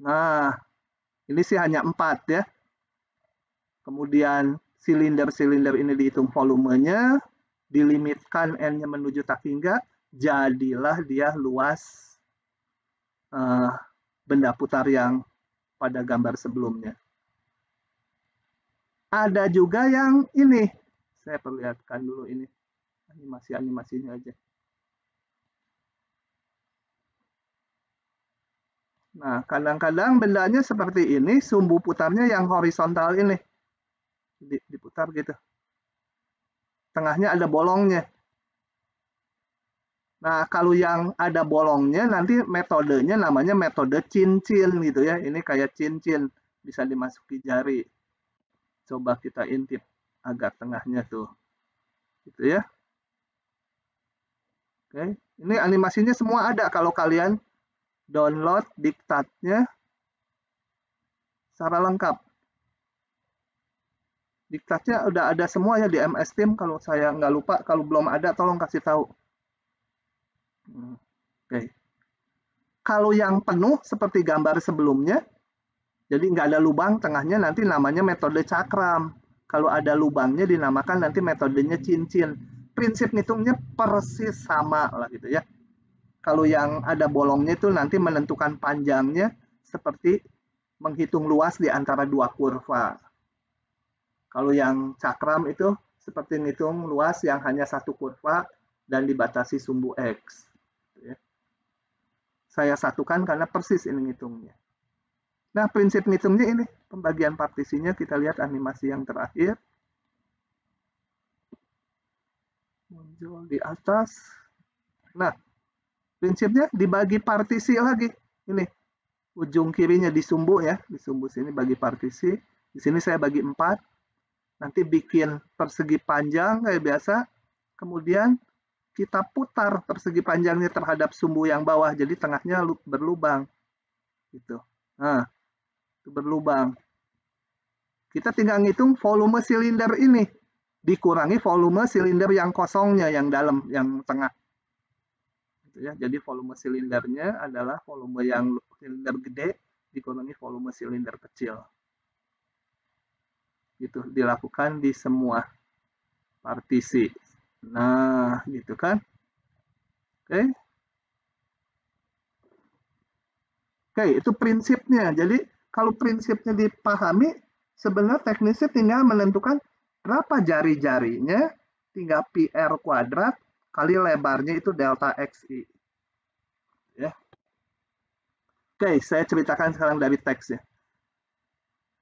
Nah, ini sih hanya 4 ya. Kemudian silinder-silinder ini dihitung volumenya, dilimitkan N-nya menuju tak hingga, jadilah dia luas benda putar yang pada gambar sebelumnya. Ada juga yang ini, saya perlihatkan dulu ini, animasi-animasinya aja. Nah, kadang-kadang bendanya seperti ini, sumbu putarnya yang horizontal ini. Diputar gitu. Tengahnya ada bolongnya. Nah, kalau yang ada bolongnya, nanti metodenya namanya metode cincin gitu ya. Ini kayak cincin, bisa dimasuki jari. Coba kita intip agak tengahnya tuh. Gitu ya. Oke, ini animasinya semua ada kalau kalian download diktatnya secara lengkap. Diktatnya udah ada semua ya di MS Team. Kalau saya nggak lupa, kalau belum ada tolong kasih tahu. Oke. Kalau yang penuh seperti gambar sebelumnya, jadi nggak ada lubang tengahnya, nanti namanya metode cakram. Kalau ada lubangnya dinamakan nanti metodenya cincin. Prinsip ngitungnya persis sama lah gitu ya. Kalau yang ada bolongnya itu nanti menentukan panjangnya seperti menghitung luas di antara dua kurva. Kalau yang cakram itu seperti ngitung luas yang hanya satu kurva dan dibatasi sumbu X. Saya satukan karena persis ini ngitungnya. Nah, prinsip ngitungnya ini, pembagian partisinya kita lihat animasi yang terakhir. Muncul di atas. Nah, prinsipnya dibagi partisi lagi. Ini, ujung kirinya di sumbu ya, di sumbu sini bagi partisi. Di sini saya bagi 4. Nanti bikin persegi panjang kayak biasa. Kemudian kita putar persegi panjangnya terhadap sumbu yang bawah. Jadi tengahnya berlubang. Gitu. Nah, itu berlubang. Kita tinggal ngitung volume silinder ini. Dikurangi volume silinder yang kosongnya, yang dalam, yang tengah. Gitu ya. Jadi volume silindernya adalah volume yang silinder gede dikurangi volume silinder kecil. Gitu, dilakukan di semua partisi. Nah, gitu kan. Oke. Oke, itu prinsipnya. Jadi, kalau prinsipnya dipahami, sebenarnya teknisnya tinggal menentukan berapa jari-jarinya, tinggal PR kuadrat kali lebarnya itu delta XI. Ya. Oke, saya ceritakan sekarang dari teksnya.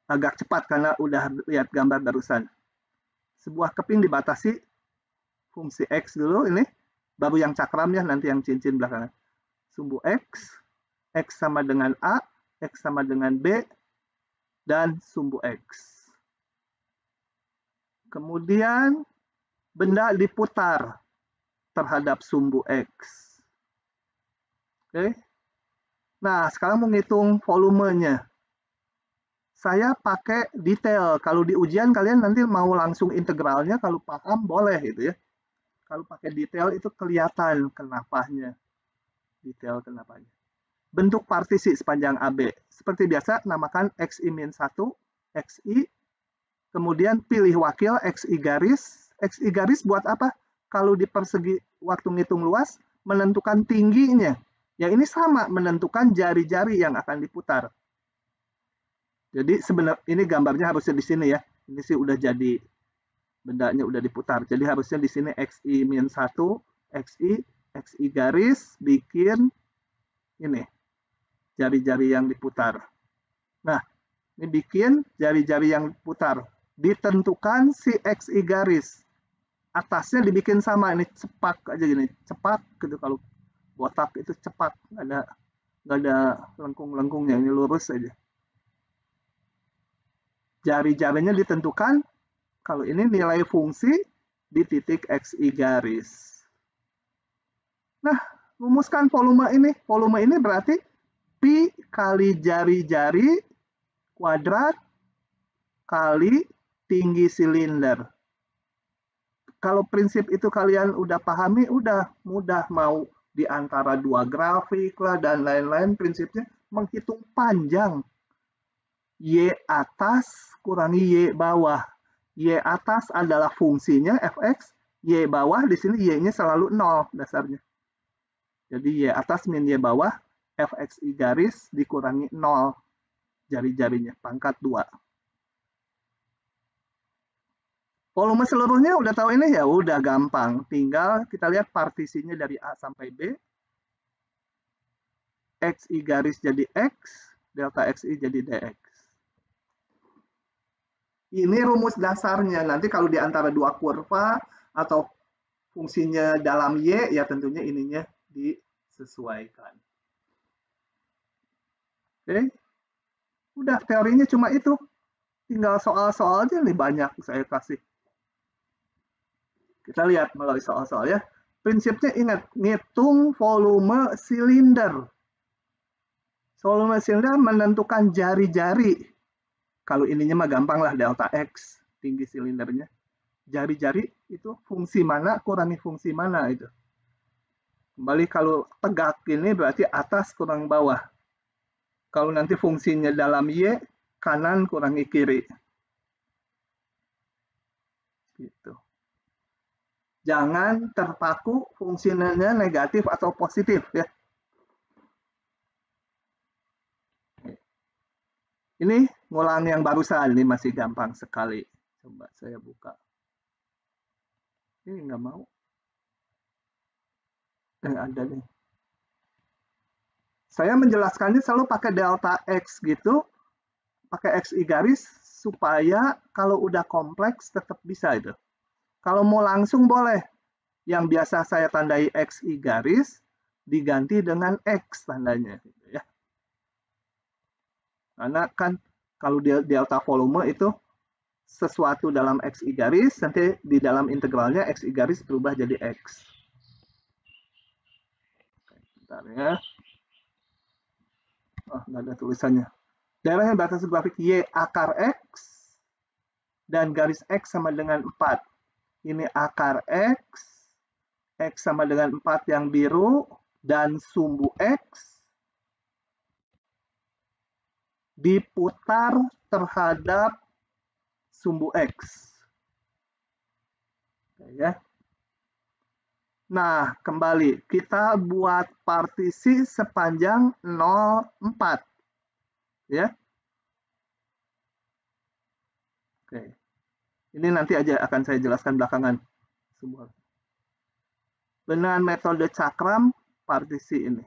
Agak cepat karena udah lihat gambar barusan. Sebuah keping dibatasi fungsi X dulu ini, baru yang cakramnya nanti yang cincin belakangan. Sumbu X, X sama dengan A, X sama dengan B, dan sumbu X. Kemudian benda diputar terhadap sumbu X. Oke. Nah, sekarang menghitung volumenya. Saya pakai detail. Kalau di ujian kalian nanti mau langsung integralnya, kalau paham boleh gitu ya. Kalau pakai detail itu kelihatan kenapanya. Detail kenapanya. Bentuk partisi sepanjang AB. Seperti biasa, namakan XI-1, XI. Kemudian pilih wakil XI garis. XI garis buat apa? Kalau di persegi waktu ngitung luas, menentukan tingginya. Ya ini sama, menentukan jari-jari yang akan diputar. Jadi sebenarnya ini gambarnya harusnya di sini ya. Ini sih udah jadi bendanya udah diputar. Jadi harusnya di sini XI-1, XI garis bikin ini jari-jari yang diputar. Nah, ini bikin jari-jari yang putar. Ditentukan si XI garis. Atasnya dibikin sama, ini cepak aja gini, cepak gitu. Kalau botak itu cepak, nggak ada lengkung-lengkungnya, ini lurus aja. Jari-jarinya ditentukan, kalau ini nilai fungsi di titik XI garis. Nah, rumuskan volume ini. Volume ini berarti Pi kali jari-jari kuadrat kali tinggi silinder. Kalau prinsip itu kalian udah pahami, udah mudah, mau di antara dua grafik lah dan lain-lain, prinsipnya menghitung panjang. Y atas kurangi Y bawah. Y atas adalah fungsinya Fx, Y bawah di sini Y-nya selalu 0 dasarnya. Jadi Y atas min Y bawah, Fxi garis dikurangi 0 jari-jarinya, pangkat 2. Volume seluruhnya udah tahu ini ya, udah gampang. Tinggal kita lihat partisinya dari A sampai B. Xi garis jadi X, delta Xi jadi Dx. Ini rumus dasarnya. Nanti kalau di antara dua kurva atau fungsinya dalam Y, ya tentunya ininya disesuaikan. Oke. Udah, teorinya cuma itu. Tinggal soal-soal aja nih, banyak saya kasih. Kita lihat melalui soal-soal ya. Prinsipnya ingat, ngitung volume silinder. Volume silinder menentukan jari-jari. Kalau ininya mah gampang lah, delta X, tinggi silindernya. Jari-jari itu fungsi mana, kurangi fungsi mana itu. Kembali kalau tegak ini berarti atas kurang bawah. Kalau nanti fungsinya dalam Y, kanan kurangi kiri. Gitu. Jangan terpaku fungsinya negatif atau positif ya. Ini ngulang yang barusan, ini masih gampang sekali. Coba saya buka. Ini nggak mau. Ada nih. Saya menjelaskannya selalu pakai delta X gitu, pakai Xi garis, supaya kalau udah kompleks tetap bisa itu. Kalau mau langsung boleh. Yang biasa saya tandai Xi garis, diganti dengan X tandanya. Gitu ya. Karena kan kalau delta volume itu sesuatu dalam Xi garis, nanti di dalam integralnya Xi garis berubah jadi X. Bentar ya. Oh, nggak ada tulisannya. Daerah yang batas grafik Y akar X dan garis X sama dengan 4. Ini akar X sama dengan 4 yang biru, dan sumbu X diputar terhadap sumbu X. Ya. Nah, kembali. Kita buat partisi sepanjang 0,4. Ya. Oke. Ini nanti aja akan saya jelaskan belakangan. Dengan metode cakram, partisi ini.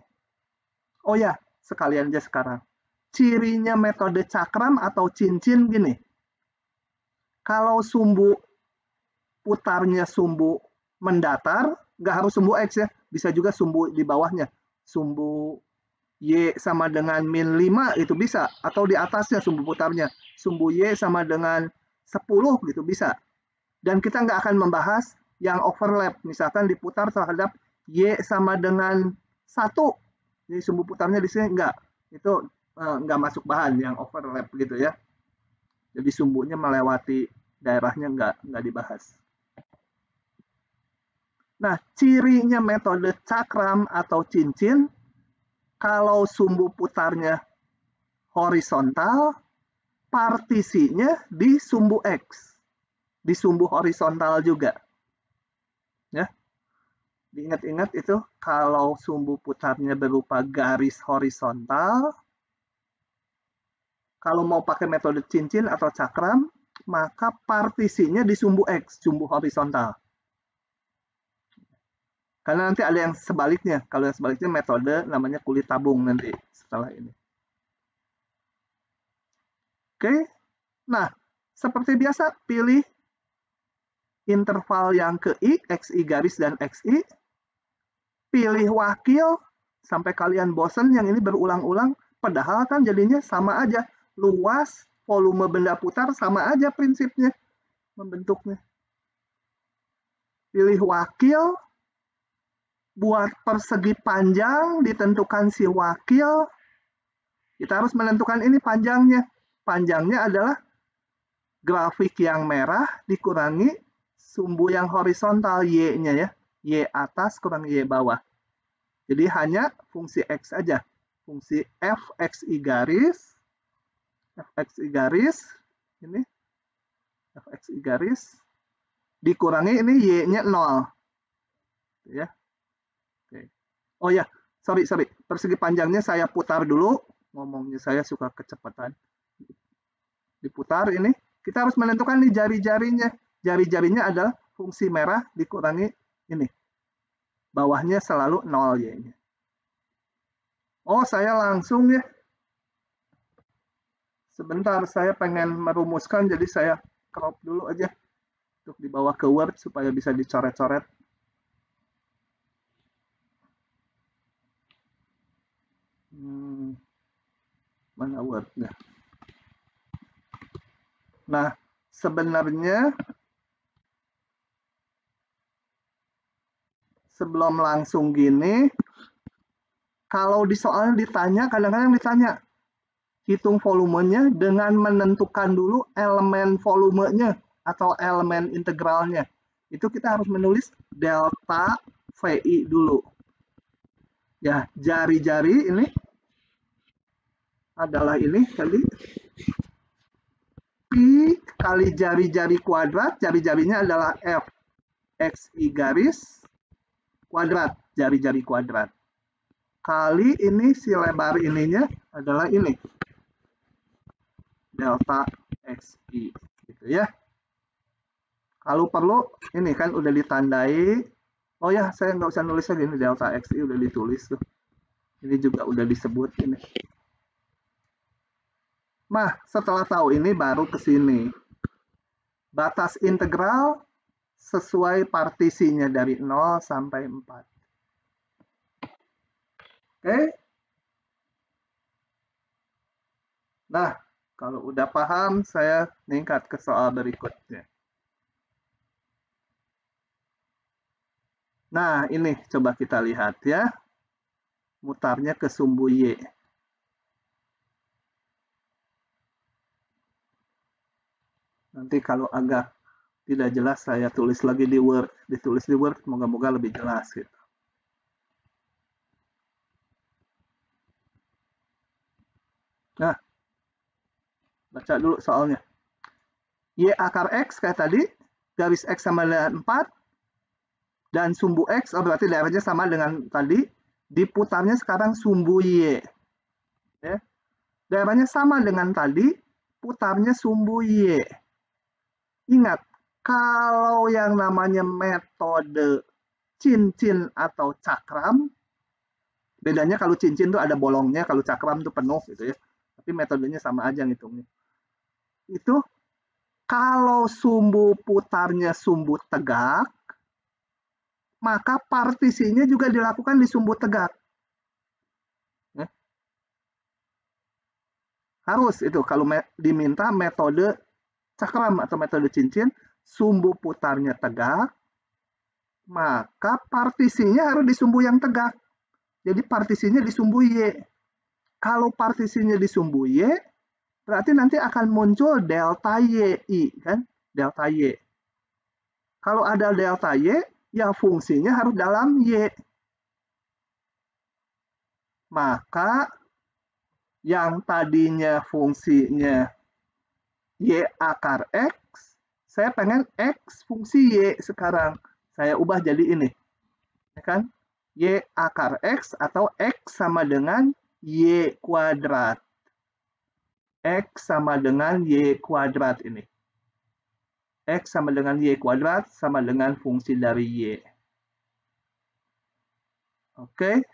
Oh ya, sekalian aja sekarang. Cirinya metode cakram atau cincin gini. Kalau sumbu putarnya sumbu mendatar, nggak harus sumbu X ya. Bisa juga sumbu di bawahnya. Sumbu Y sama dengan min 5 itu bisa. Atau di atasnya sumbu putarnya. Sumbu Y sama dengan 10 gitu bisa. Dan kita nggak akan membahas yang overlap. Misalkan diputar terhadap Y sama dengan 1. Jadi sumbu putarnya di sini nggak. Itu nggak masuk bahan yang overlap gitu ya. Jadi sumbunya melewati daerahnya nggak dibahas. Nah, cirinya metode cakram atau cincin, kalau sumbu putarnya horizontal, partisinya di sumbu X. Di sumbu horizontal juga. Ya. Diingat-ingat itu, kalau sumbu putarnya berupa garis horizontal, kalau mau pakai metode cincin atau cakram, maka partisinya di sumbu X, sumbu horizontal. Karena nanti ada yang sebaliknya. Kalau yang sebaliknya metode namanya kulit tabung nanti setelah ini. Oke. Nah, seperti biasa, pilih interval yang ke I, Xi garis dan Xi. Pilih wakil sampai kalian bosan yang ini berulang-ulang. Padahal kan jadinya sama aja. Luas, volume benda putar sama aja prinsipnya membentuknya. Pilih wakil, buat persegi panjang, ditentukan si wakil. Kita harus menentukan ini panjangnya. Panjangnya adalah grafik yang merah dikurangi sumbu yang horizontal Y-nya ya. Y atas kurang Y bawah. Jadi hanya fungsi X aja. Fungsi Fxi garis. Fxi garis, ini Fxi garis dikurangi ini Y-nya 0. Ya. Oke. Oh ya, sorry. Persegi panjangnya saya putar dulu. Ngomongnya saya suka kecepatan. Diputar ini. Kita harus menentukan nih jari-jarinya. Jari-jarinya adalah fungsi merah dikurangi ini. Bawahnya selalu 0 Y-nya. Oh, saya langsung ya. Sebentar, saya pengen merumuskan, jadi saya crop dulu aja. Untuk dibawa ke Word supaya bisa dicoret-coret. Mana Word-nya? Nah, sebenarnya sebelum langsung gini, kalau di soal ditanya, kadang-kadang ditanya, hitung volumenya dengan menentukan dulu elemen volumenya atau elemen integralnya. Itu kita harus menulis delta VI dulu. Ya, jari-jari ini adalah ini kali Pi kali jari-jari kuadrat, jari-jarinya adalah F XI garis kuadrat, jari-jari kuadrat. Kali ini si lebar ininya adalah ini. Delta XI. Gitu ya. Kalau perlu, ini kan udah ditandai. Oh ya, saya nggak usah nulis lagi. Ini delta XI udah ditulis tuh. Ini juga udah disebut ini. Nah, setelah tahu ini baru ke sini. Batas integral sesuai partisinya dari 0 sampai 4. Oke. Nah, kalau udah paham, saya meningkat ke soal berikutnya. Nah, ini coba kita lihat ya. Mutarnya ke sumbu Y. Nanti kalau agak tidak jelas, saya tulis lagi di Word. Ditulis di Word, moga-moga lebih jelas gitu. Nah, baca dulu soalnya. Y akar X kayak tadi, garis X sama dengan 4, dan sumbu X, oh berarti daerahnya sama dengan tadi, diputarnya sekarang sumbu Y. Ya. Daerahnya sama dengan tadi, putarnya sumbu Y. Ingat, kalau yang namanya metode cincin atau cakram, bedanya kalau cincin tuh ada bolongnya, kalau cakram tuh penuh gitu ya. Tapi metodenya sama aja ngitungnya. Itu kalau sumbu putarnya sumbu tegak, maka partisinya juga dilakukan di sumbu tegak. Ya. Harus itu kalau diminta metode cakram atau metode cincin, sumbu putarnya tegak, maka partisinya harus di sumbu yang tegak. Jadi partisinya di sumbu Y. Kalau partisinya di sumbu Y, berarti nanti akan muncul delta YI, kan? Delta Y. Kalau ada delta Y, ya fungsinya harus dalam Y. Maka yang tadinya fungsinya Y akar X, saya pengen X fungsi Y sekarang. Saya ubah jadi ini. Ya kan? Y akar X atau X sama dengan Y kuadrat. X sama dengan Y kuadrat ini. X sama dengan Y kuadrat sama dengan fungsi dari Y. Oke.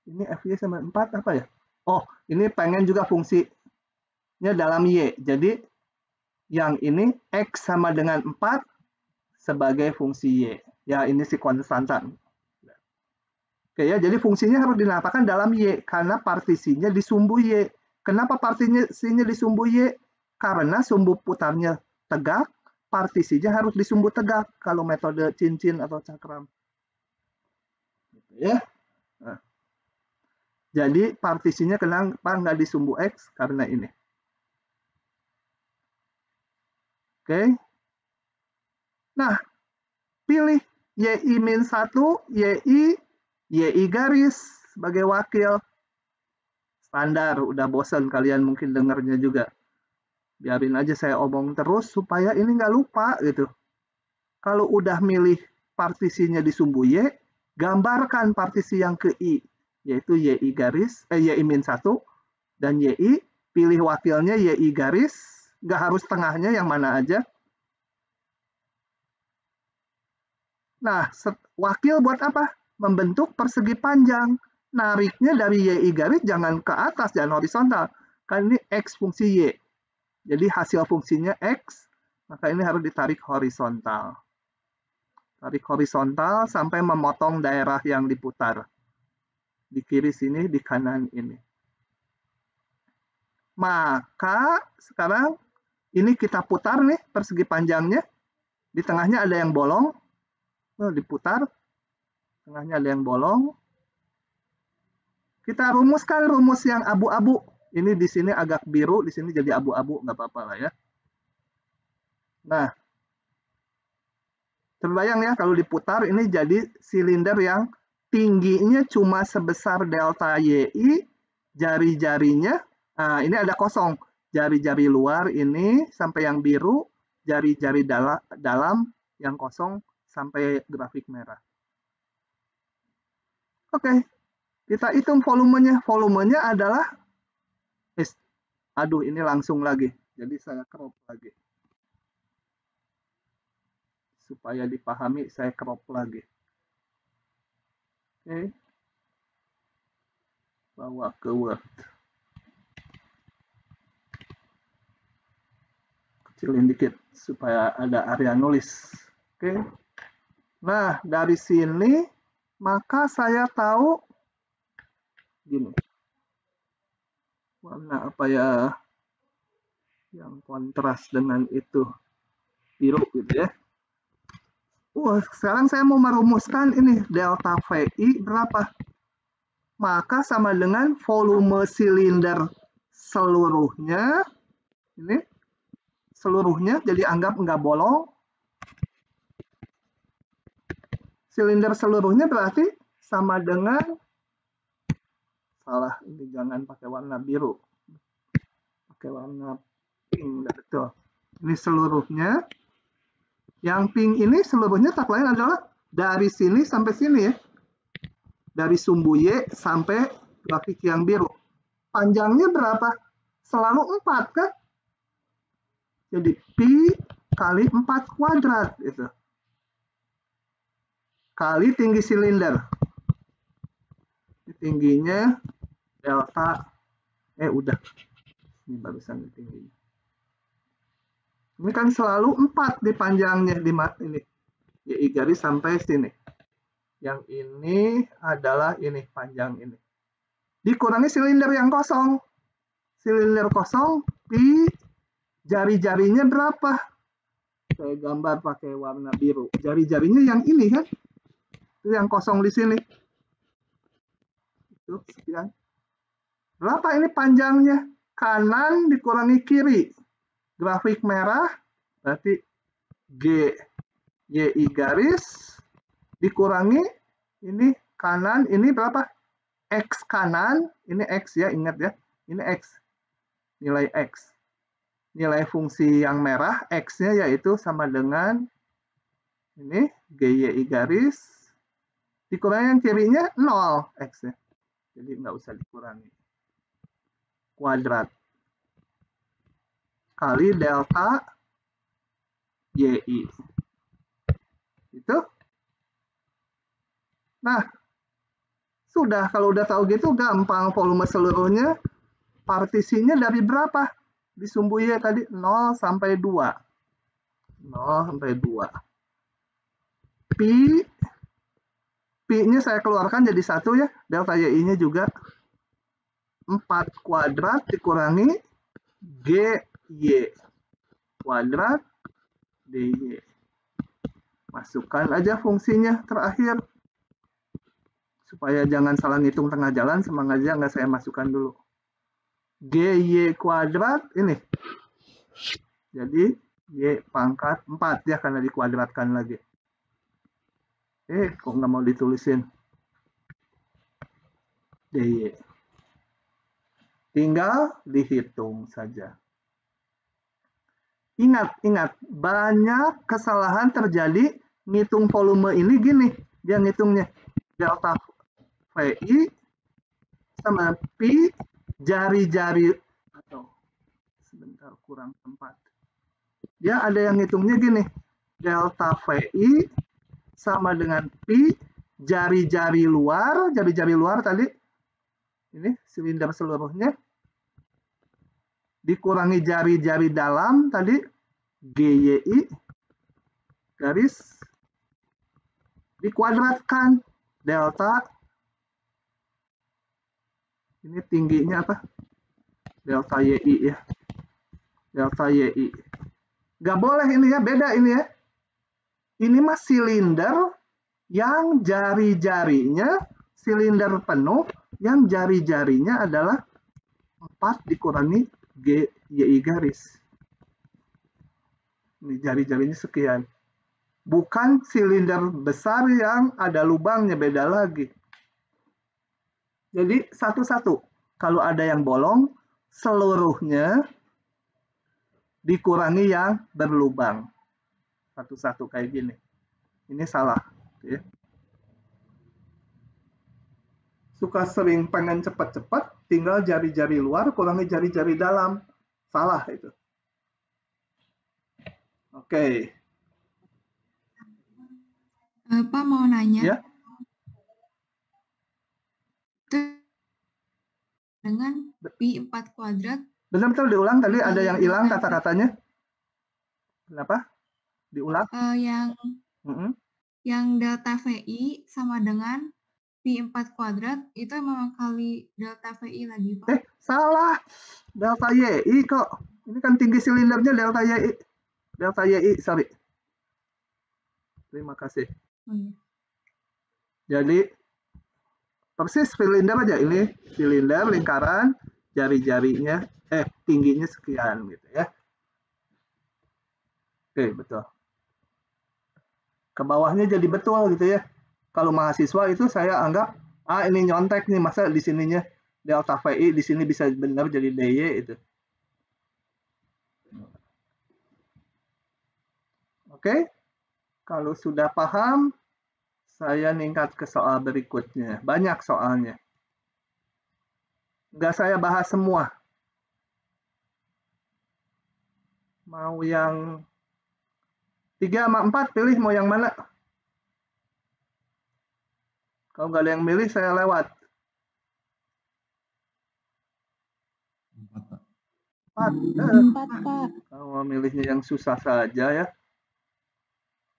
Ini FY sama 4 apa ya? Oh, ini pengen juga fungsinya dalam Y. Jadi, yang ini X sama dengan 4 sebagai fungsi Y. Ya, ini si konstantan. Oke ya, jadi fungsinya harus dinampakkan dalam Y karena partisinya di sumbu Y. Kenapa partisinya di sumbu Y? Karena sumbu putarnya tegak, partisinya harus di sumbu tegak kalau metode cincin atau cakram. Ya. Nah. Jadi partisinya kenapa nggak di sumbu X? Karena ini. Oke. Nah, pilih YI-1, YI garis sebagai wakil. Standar, udah bosan kalian mungkin dengarnya juga. Biarin aja saya omong terus supaya ini nggak lupa gitu. Kalau udah milih partisinya di sumbu Y, gambarkan partisi yang ke I, yaitu YI garis, YI min 1, dan YI, pilih wakilnya YI garis, nggak harus tengahnya, yang mana aja. Nah, wakil buat apa? Membentuk persegi panjang. Nariknya dari YI garis jangan ke atas, jangan horizontal. Kan ini X fungsi Y. Jadi hasil fungsinya X, maka ini harus ditarik horizontal. Tarik horizontal sampai memotong daerah yang diputar. Di kiri sini, di kanan ini. Maka sekarang ini kita putar nih persegi panjangnya. Di tengahnya ada yang bolong. Diputar. Tengahnya ada yang bolong. Kita rumuskan rumus yang abu-abu. Ini di sini agak biru, di sini jadi abu-abu, nggak apa-apa lah ya. Nah, terbayang ya kalau diputar ini jadi silinder yang tingginya cuma sebesar delta YI, jari-jarinya, nah ini ada kosong, jari-jari luar ini sampai yang biru, jari-jari dalam yang kosong sampai grafik merah. Oke, kita hitung volumenya. Volumenya adalah, aduh ini langsung lagi, jadi saya crop lagi. Supaya dipahami, saya crop lagi. Oke. Bawa ke Word. Kecilin dikit supaya ada area nulis. Oke. Nah, dari sini maka saya tahu gini. Warna apa ya yang kontras dengan itu? Biru gitu ya. Sekarang saya mau merumuskan ini delta VI berapa? Maka sama dengan volume silinder seluruhnya, ini seluruhnya, jadi anggap nggak bolong. Silinder seluruhnya berarti sama dengan, salah, ini jangan pakai warna biru, pakai warna pink, betul. Ini seluruhnya, yang pink ini seluruhnya tak lain adalah dari sini sampai sini ya. Dari sumbu Y sampai grafik yang biru. Panjangnya berapa? Selalu 4 kan? Jadi Pi kali 4 kuadrat. Itu. Kali tinggi silinder. Tingginya delta. Udah. Ini barusan tingginya. Ini kan selalu 4 di panjangnya. Di ini. YI garis sampai sini. Yang ini adalah ini, panjang ini. Dikurangi silinder yang kosong. Silinder kosong, Pi, jari-jarinya berapa? Saya gambar pakai warna biru. Jari-jarinya yang ini kan? Itu yang kosong di sini. Itu sekian. Berapa ini panjangnya? Kanan dikurangi kiri. Grafik merah, berarti G, YI garis, dikurangi ini kanan, ini berapa? X kanan, ini X ya, ingat ya, ini X, nilai X. Nilai fungsi yang merah, X-nya yaitu sama dengan ini, GYI garis, dikurangi yang kirinya 0 X-nya. Jadi nggak usah dikurangi. Kuadrat. Kali delta YI. Itu. Nah, sudah, kalau udah tahu gitu gampang, volume seluruhnya, partisinya dari berapa? Di sumbu Y tadi 0 sampai 2. 0 sampai 2. Pi-nya saya keluarkan jadi 1 ya, delta YI-nya juga 4 kuadrat dikurangi GY kuadrat DY. Masukkan aja fungsinya terakhir. Supaya jangan salah ngitung tengah jalan, sengaja nggak saya masukkan dulu. GY kuadrat ini. Jadi Y pangkat 4 ya, karena dikuadratkan lagi. Kok nggak mau ditulisin? DY. Tinggal dihitung saja. Ingat, banyak kesalahan terjadi ngitung volume ini gini, dia ngitungnya delta VI sama Pi jari-jari, atau sebentar kurang tempat. Dia ada yang ngitungnya gini, delta VI sama dengan Pi jari-jari luar tadi, ini silinder seluruhnya, dikurangi jari-jari dalam tadi, GYI, garis, dikuadratkan, delta, ini tingginya apa? Delta YI ya. Delta YI. Nggak boleh ini ya, beda ini ya. Ini mah silinder yang jari-jarinya, silinder penuh, yang jari-jarinya adalah 4 dikurangi GYI garis. Ini jari-jarinya sekian. Bukan silinder besar yang ada lubangnya, beda lagi. Jadi satu-satu. Kalau ada yang bolong, seluruhnya dikurangi yang berlubang. Satu-satu kayak gini. Ini salah. Ya. Suka sering pengen cepat-cepat, tinggal jari-jari luar, kurangi jari-jari dalam. Salah itu. Oke. Pak mau nanya. Ya. Dengan Pi 4 kuadrat. Benar-benar diulang tadi, ada yang hilang kata-katanya. Kenapa? Diulang. Yang delta VI sama dengan Pi 4 kuadrat, itu memang kali delta VI lagi, Pak. Salah. Delta YI kok. Ini kan tinggi silindernya delta YI. Delta YI, sorry. Terima kasih. Jadi, persis silinder aja. Ini silinder, lingkaran, jari-jarinya, tingginya sekian gitu ya. Oke, betul. Ke bawahnya jadi betul gitu ya. Kalau mahasiswa itu saya anggap, ini nyontek nih, masa di sininya delta VI, di sini bisa benar jadi DY itu. Oke, kalau sudah paham, saya ningkat ke soal berikutnya. Banyak soalnya. Nggak saya bahas semua. Mau yang 3 sama 4, pilih mau yang mana. Kalau nggak ada yang milih, saya lewat. 4, Pak. Kalau milihnya yang susah saja ya.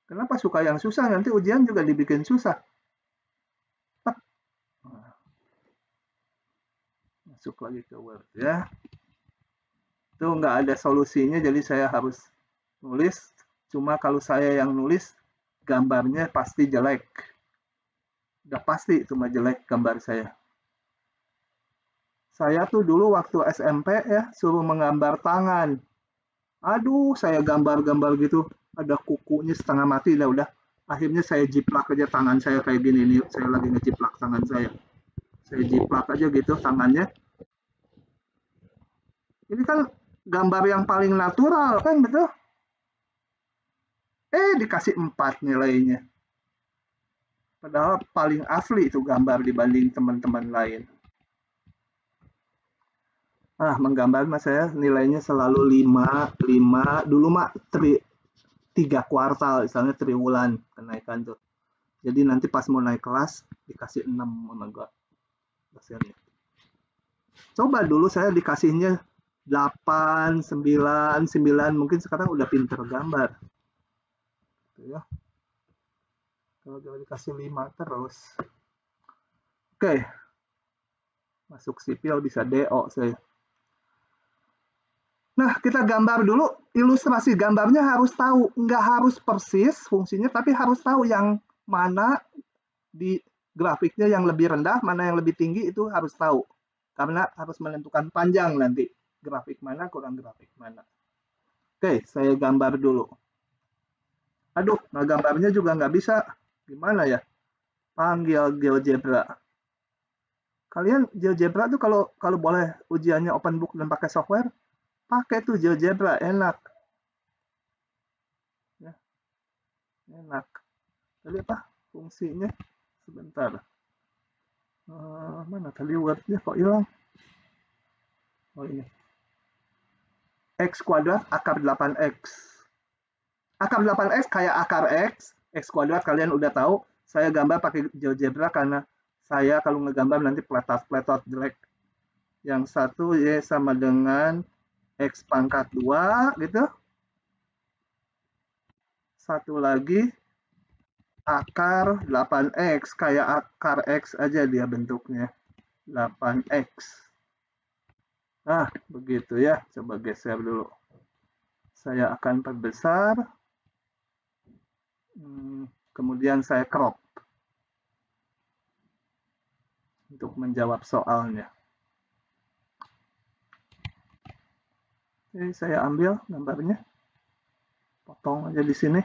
Kenapa suka yang susah? Nanti ujian juga dibikin susah. Masuk lagi ke Word ya. Itu nggak ada solusinya, jadi saya harus nulis. Cuma kalau saya yang nulis, gambarnya pasti jelek. Udah pasti cuma jelek gambar saya. Saya tuh dulu waktu SMP ya, suruh menggambar tangan. Aduh, saya gambar-gambar gitu. Ada kukunya setengah mati, udah. Akhirnya saya jiplak aja tangan saya kayak gini. Nih, saya lagi ngejiplak tangan saya. Saya jiplak aja gitu tangannya. Ini kan gambar yang paling natural kan, betul? Dikasih 4 nilainya. Padahal paling asli itu gambar dibanding teman-teman lain. Menggambar mas saya nilainya selalu 5. Dulu mah 3 kuartal, misalnya triwulan kenaikan tuh. Jadi nanti pas mau naik kelas dikasih 6 sama gua. Coba dulu saya dikasihnya 8, 9, mungkin sekarang udah pinter gambar. Ya. Kalau dikasih 5 terus. Oke. Masuk sipil bisa DO saya. Nah, kita gambar dulu. Ilustrasi gambarnya harus tahu. Nggak harus persis fungsinya, tapi harus tahu yang mana di grafiknya yang lebih rendah, mana yang lebih tinggi, itu harus tahu. Karena harus menentukan panjang nanti. Grafik mana, kurang grafik mana. Oke, saya gambar dulu. Aduh, nah gambarnya juga nggak bisa. Gimana ya? Panggil GeoGebra. Kalian GeoGebra tuh kalau boleh ujiannya open book dan pakai software, pakai tuh GeoGebra, enak. Enak. Tadi apa fungsinya? Sebentar. Mana tadi wordnya kok hilang? Oh ini. X kuadrat akar 8X. Akar 8X kayak akar X. X kuadrat kalian udah tahu. Saya gambar pakai GeoGebra karena saya kalau ngegambar nanti pletot jelek. Yang satu Y sama dengan X pangkat 2 gitu. Satu lagi akar 8X, kayak akar X aja dia bentuknya. 8X. Nah, begitu ya. Coba geser dulu. Saya akan perbesar. Kemudian saya crop. Untuk menjawab soalnya. Oke, saya ambil gambarnya. Potong aja di sini.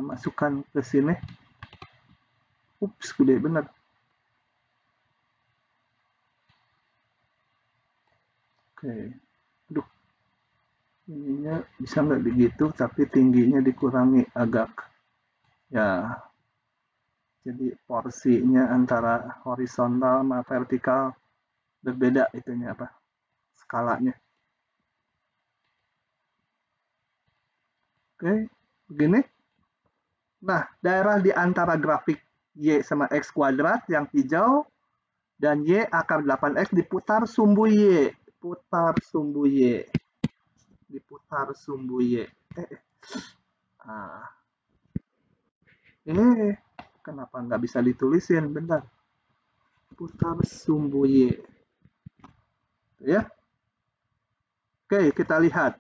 Masukkan ke sini. Ups, gede bener. Oke. Aduh. Ininya bisa nggak begitu, tapi tingginya dikurangi agak. Ya. Jadi porsinya antara horizontal sama vertikal berbeda itunya apa? Skalanya. Oke, begini. Nah, daerah di antara grafik Y sama X kuadrat yang hijau dan Y akar 8X diputar sumbu Y. Putar sumbu Y. Diputar sumbu Y. Kenapa nggak bisa ditulisin? Bentar. Putar sumbu Y. Ya. Oke, kita lihat.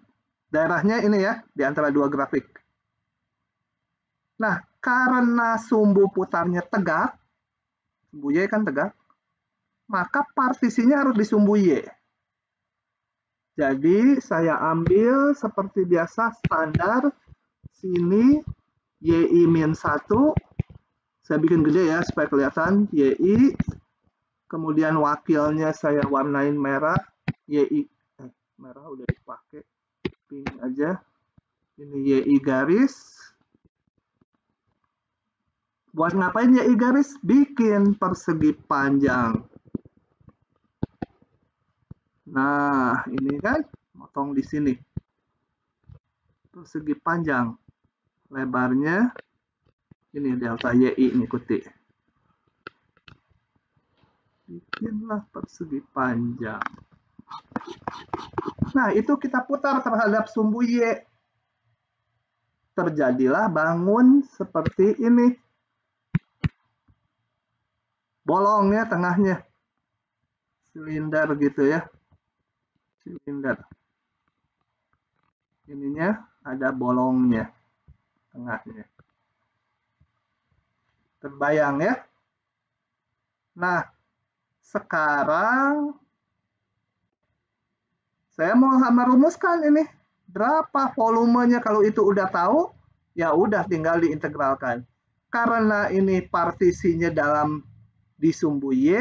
Daerahnya ini ya, di antara dua grafik. Nah, karena sumbu putarnya tegak, sumbu Y kan tegak, maka partisinya harus di sumbu Y. Jadi, saya ambil seperti biasa standar, sini YI-1, saya bikin gede ya, supaya kelihatan, YI, kemudian wakilnya saya warnain merah, YI, merah udah dipakai, pink aja, ini YI garis. Buat ngapain YI garis? Bikin persegi panjang. Nah, ini kan motong di sini. Persegi panjang. Lebarnya ini delta YI ngikuti. Bikinlah persegi panjang. Nah, itu kita putar terhadap sumbu Y. Terjadilah bangun seperti ini. Bolongnya tengahnya. Silinder gitu ya. Silinder. Ininya ada bolongnya. Tengahnya. Terbayang ya? Nah, sekarang saya mau merumuskan ini. Berapa volumenya kalau itu udah tahu, ya udah tinggal diintegralkan. Karena ini partisinya di sumbu Y,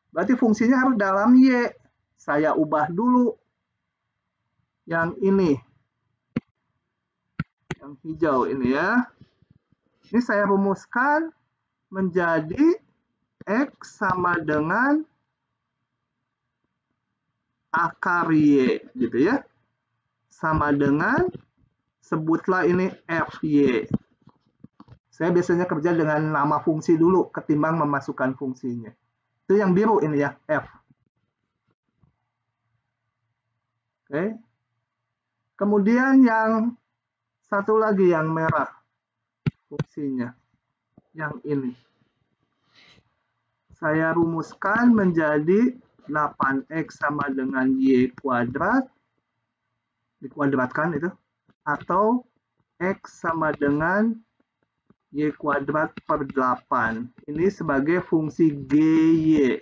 berarti fungsinya harus dalam Y. Saya ubah dulu yang ini. Yang hijau ini ya. Ini saya rumuskan menjadi X sama dengan akar Y gitu ya. Sama dengan, sebutlah ini FY. Saya biasanya kerja dengan nama fungsi dulu ketimbang memasukkan fungsinya. Itu yang biru ini ya, F. Oke. Kemudian yang satu lagi yang merah fungsinya. Yang ini. Saya rumuskan menjadi 8X sama dengan Y kuadrat. Dikuadratkan itu. Atau X sama dengan Y kuadrat per 8. Ini sebagai fungsi GY.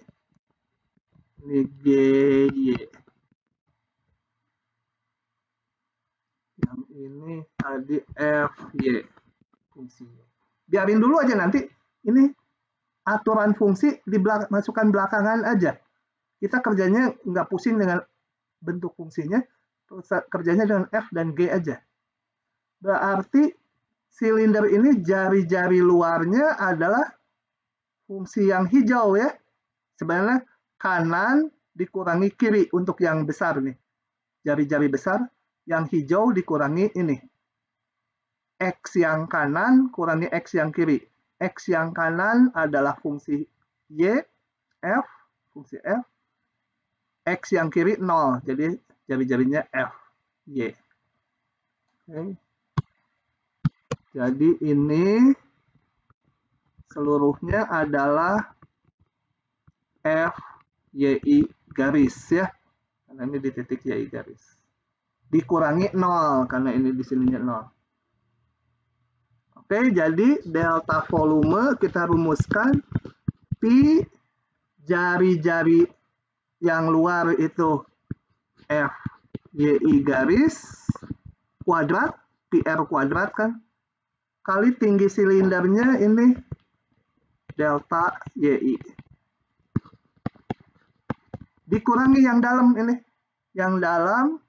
Ini GY. Yang ini tadi FY. Fungsinya. Biarin dulu aja nanti. Ini aturan fungsi masukkan belakangan aja. Kita kerjanya nggak pusing dengan bentuk fungsinya. kerjanya dengan F dan G aja. Berarti silinder ini jari-jari luarnya adalah fungsi yang hijau ya. Sebenarnya kanan dikurangi kiri untuk yang besar nih. Jari-jari besar, yang hijau dikurangi ini. X yang kanan kurangi X yang kiri. X yang kanan adalah fungsi Y, F, fungsi F. X yang kiri 0, jadi jari-jarinya F, Y. Oke. Jadi ini seluruhnya adalah F, YI garis ya. Karena ini di titik YI garis. Dikurangi 0, karena ini di sininya 0. Oke, jadi delta volume kita rumuskan Pi jari-jari yang luar itu F, YI garis, kuadrat, PR kuadrat kan, kali tinggi silindernya ini delta YI. Dikurangi yang dalam ini. Yang dalam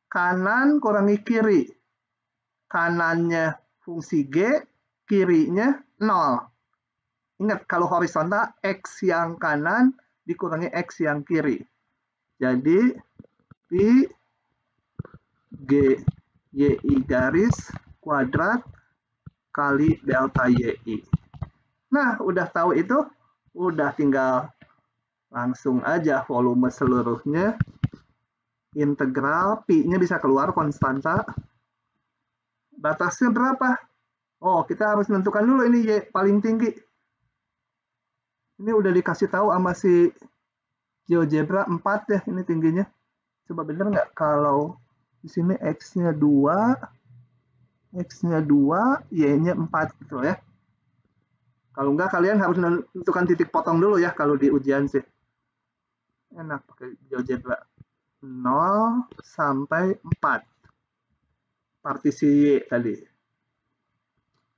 kanan kurangi kiri. Kanannya fungsi G, kirinya 0. Ingat kalau horizontal X yang kanan dikurangi X yang kiri. Jadi Pi G YI garis kuadrat kali delta YI. Nah, udah tahu itu, udah tinggal langsung aja volume seluruhnya. Integral, Pi-nya bisa keluar konstanta. Batasnya berapa? Oh, kita harus menentukan dulu ini Y paling tinggi. Ini udah dikasih tahu sama si GeoGebra 4 ya, ini tingginya. Coba bener nggak kalau di sini X-nya 2, X-nya 2, Y-nya 4 gitu ya. Kalau enggak, kalian harus menentukan titik potong dulu ya kalau di ujian sih. Enak pakai GeoGebra. 0 sampai 4. Partisi Y tadi.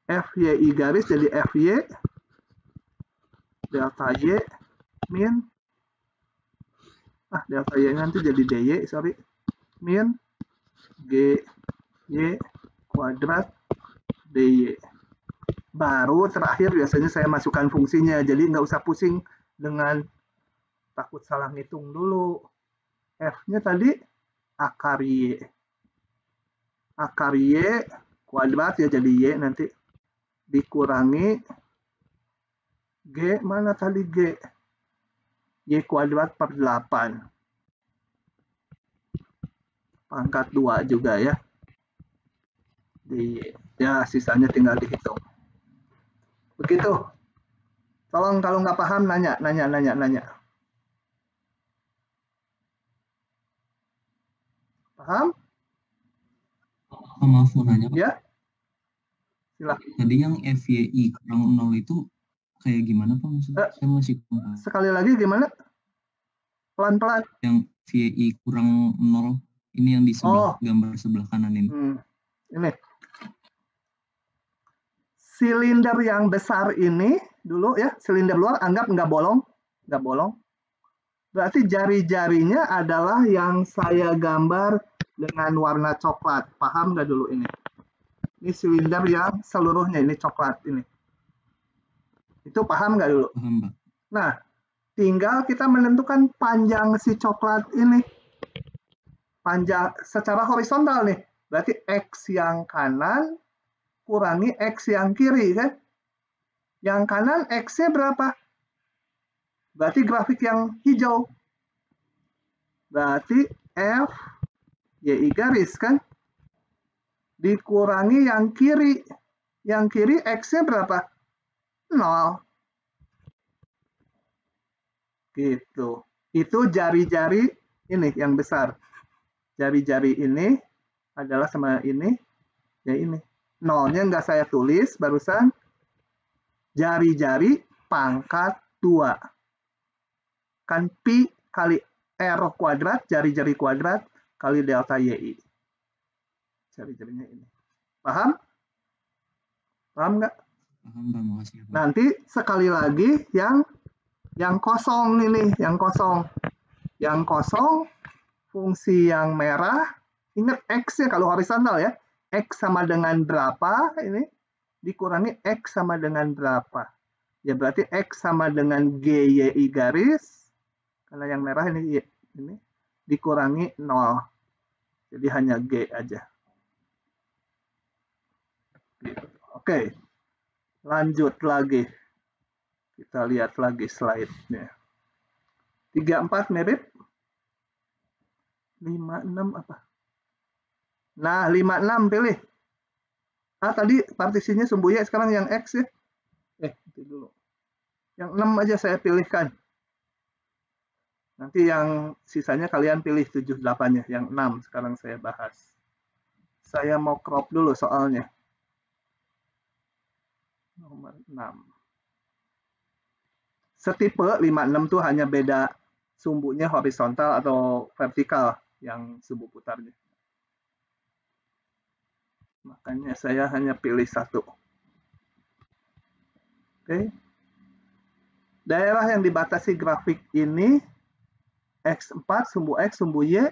FYI garis jadi FY. Delta Y min. Delta Y nanti jadi DY, sorry. Min GY kuadrat DY. Baru terakhir biasanya saya masukkan fungsinya, jadi nggak usah pusing dengan takut salah ngitung dulu. F-nya tadi akar Y. Akar Y kuadrat ya jadi Y nanti. Dikurangi G, mana tadi G? Y kuadrat per 8. Pangkat 2 juga ya. Ya, sisanya tinggal dihitung. Begitu. Tolong kalau nggak paham nanya. Paham? Maaf mau nanya Pak. Ya. Silakan. Tadi yang FYI kurang 0 itu kayak gimana Pak maksudnya? Saya masih kurang. Sekali lagi gimana? Pelan-pelan. Yang FYI kurang 0 ini yang di sebelah gambar sebelah kanan ini. Ini. Silinder yang besar ini dulu ya, silinder luar anggap nggak bolong. Berarti jari-jarinya adalah yang saya gambar dengan warna coklat. Paham nggak dulu ini? Ini silinder yang seluruhnya ini coklat ini. Itu paham nggak dulu? Paham, Pak. Nah, tinggal kita menentukan panjang si coklat ini. Panjang secara horizontal nih. Berarti X yang kanan kurangi X yang kiri kan? Yang kanan X-nya berapa? Berarti grafik yang hijau. Berarti F YI garis kan? Dikurangi yang kiri. Yang kiri X-nya berapa? 0. Gitu. Itu jari-jari ini yang besar. Jari-jari ini adalah sama ini. Ya ini. 0-nya nggak saya tulis barusan. Jari-jari pangkat 2. Kan Pi kali R kuadrat, jari-jari kuadrat, kali delta YI. Jari-jarinya ini. Paham? Paham nggak? Paham, Pak. Makasih, Pak. Nanti sekali lagi yang kosong ini, yang kosong. Yang kosong, fungsi yang merah Ingat X-nya kalau horizontal ya. X sama dengan berapa ini dikurangi X sama dengan berapa. Ya berarti X sama dengan GYI garis. Karena yang merah ini dikurangi 0. Jadi hanya G aja. Oke. Lanjut lagi. Kita lihat lagi slide-nya. 34 mirip. 56 apa? Nah, 56 pilih. Ah, tadi partisinya sumbu Y, sekarang yang X ya. Itu dulu. Yang 6 aja saya pilihkan. Nanti yang sisanya kalian pilih 78-nya. Yang 6 sekarang saya bahas. Saya mau crop dulu soalnya. Nomor 6. Setipe 56 tuh hanya beda sumbunya horizontal atau vertikal yang sumbu putarnya. Makanya saya hanya pilih satu. Oke. Daerah yang dibatasi grafik ini X4, sumbu X, sumbu Y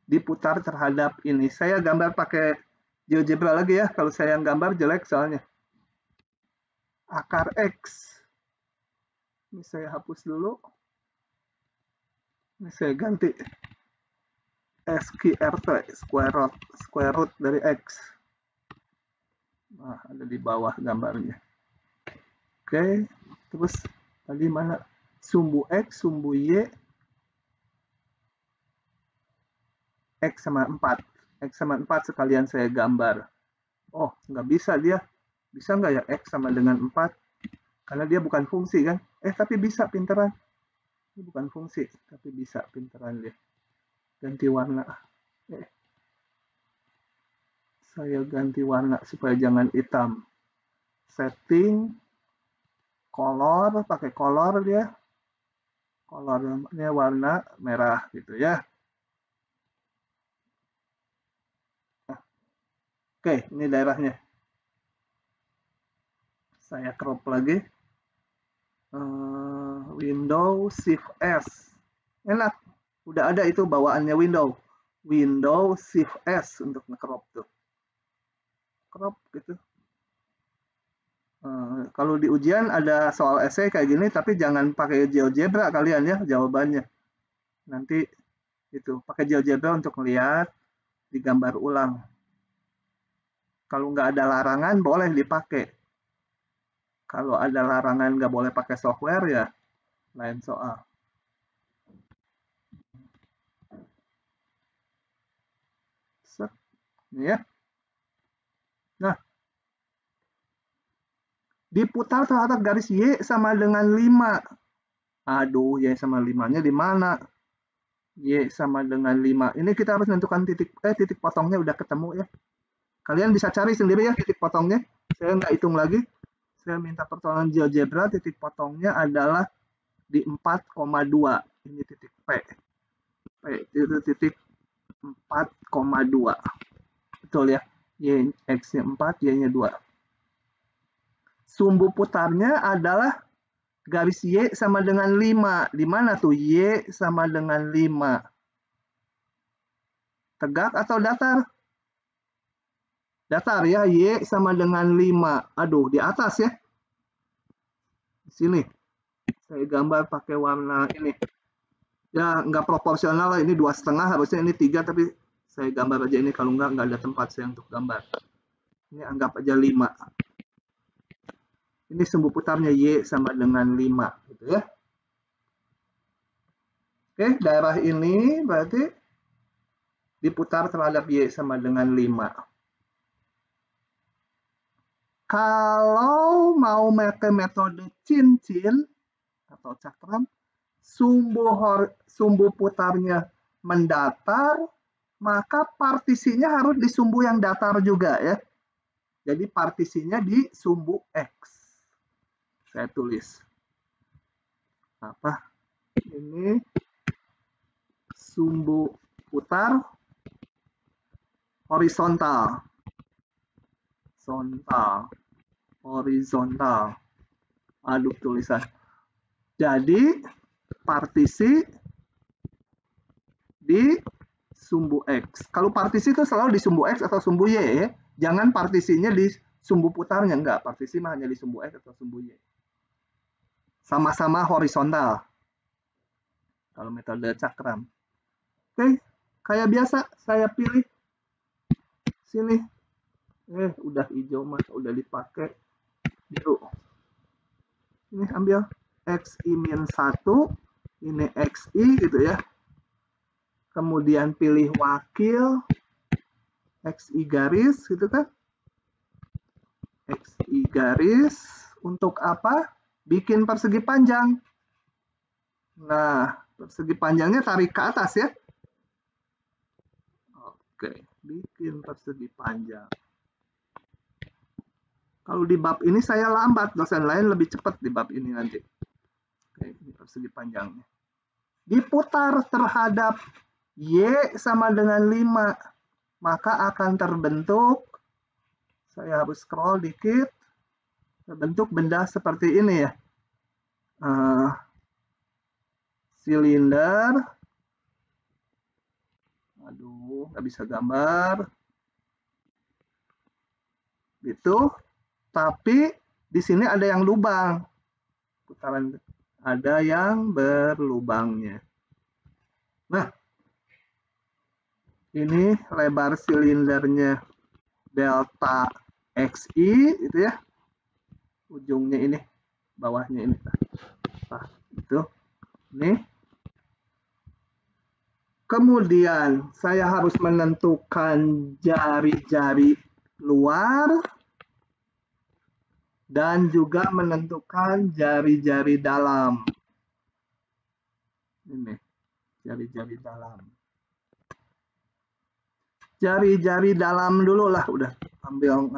diputar terhadap ini. Saya gambar pakai GeoGebra lagi ya. Kalau saya yang gambar jelek soalnya. Akar X. Ini saya hapus dulu. Ini saya ganti SQRT, square root dari X. Nah, ada di bawah gambarnya. Oke, terus tadi mana? Sumbu X, sumbu Y, X sama 4. X sama 4 sekalian saya gambar. Oh, nggak bisa dia. Bisa nggak ya X sama dengan 4? Karena dia bukan fungsi kan? Tapi bisa pinteran. Ini bukan fungsi, tapi bisa pinteran dia. Ganti warna. Saya ganti warna supaya jangan hitam. Setting, color, pakai color dia. Colornya warna merah gitu ya. Oke, ini daerahnya. Saya crop lagi. Windows Shift S. Enak. Udah ada itu bawaannya Windows. Windows Shift S untuk nge-crop tuh. Crop gitu. Kalau di ujian ada soal esai kayak gini, tapi jangan pakai GeoGebra kalian ya jawabannya. Nanti itu pakai GeoGebra untuk melihat digambar ulang. Kalau nggak ada larangan boleh dipakai. Kalau ada larangan nggak boleh pakai software ya lain soal. Set. Ini ya. Nah, diputar terhadap garis Y sama dengan 5. Aduh, Y sama 5-nya di mana? Y sama dengan 5. Ini kita harus menentukan titik potongnya udah ketemu ya. Kalian bisa cari sendiri ya titik potongnya. Saya nggak hitung lagi. Saya minta pertolongan GeoGebra, titik potongnya adalah di 4,2. Ini titik P. P itu titik 4,2. Betul ya? Y, X-nya 4, Y-nya 2. Sumbu putarnya adalah garis Y sama dengan 5. Di mana tuh Y sama dengan 5? Tegak atau datar? Datar ya, Y sama dengan 5. Aduh, di atas ya. Di sini. Saya gambar pakai warna ini. Ya, nggak proporsional lah. Ini 2,5, harusnya ini 3, tapi saya gambar aja ini. Kalau nggak ada tempat saya untuk gambar. Ini anggap aja 5. Ini sumbu putarnya Y sama dengan 5. Gitu ya. Oke, daerah ini berarti diputar terhadap Y sama dengan 5. Kalau mau pakai metode cincin atau cakram, sumbu putarnya mendatar, maka partisinya harus di sumbu yang datar juga ya. Jadi partisinya di sumbu X. Saya tulis. Apa? Ini sumbu putar horizontal. Horizontal. Aduh tulisan. Jadi partisi di sumbu X. Kalau partisi itu selalu di sumbu X atau sumbu Y ya. Jangan partisinya di sumbu putarnya, enggak. Partisi mah hanya di sumbu X atau sumbu Y. Sama-sama horizontal. Kalau metode cakram. Oke, kayak biasa saya pilih sini. Udah hijau mas, udah dipakai biru. Ini ambil XI-1, ini XI gitu ya. Kemudian pilih wakil XI garis gitu kan. XI garis untuk apa? Bikin persegi panjang. Nah, persegi panjangnya tarik ke atas ya. Oke, bikin persegi panjang. Kalau di bab ini saya lambat, dosen lain lebih cepat di bab ini nanti. Oke, ini persegi panjangnya. Diputar terhadap Y sama dengan 5, maka akan terbentuk, saya harus scroll dikit, terbentuk benda seperti ini ya. Silinder. Aduh, nggak bisa gambar. Gitu. Tapi di sini ada yang lubang. Putaran ada yang berlubangnya. Nah, ini lebar silindernya delta XI itu ya. Ujungnya ini, bawahnya ini. Nah, itu. Ini. Kemudian saya harus menentukan jari-jari luar dan juga menentukan jari-jari dalam. Ini, jari-jari dalam. Jari-jari dalam dulu lah, udah ambil.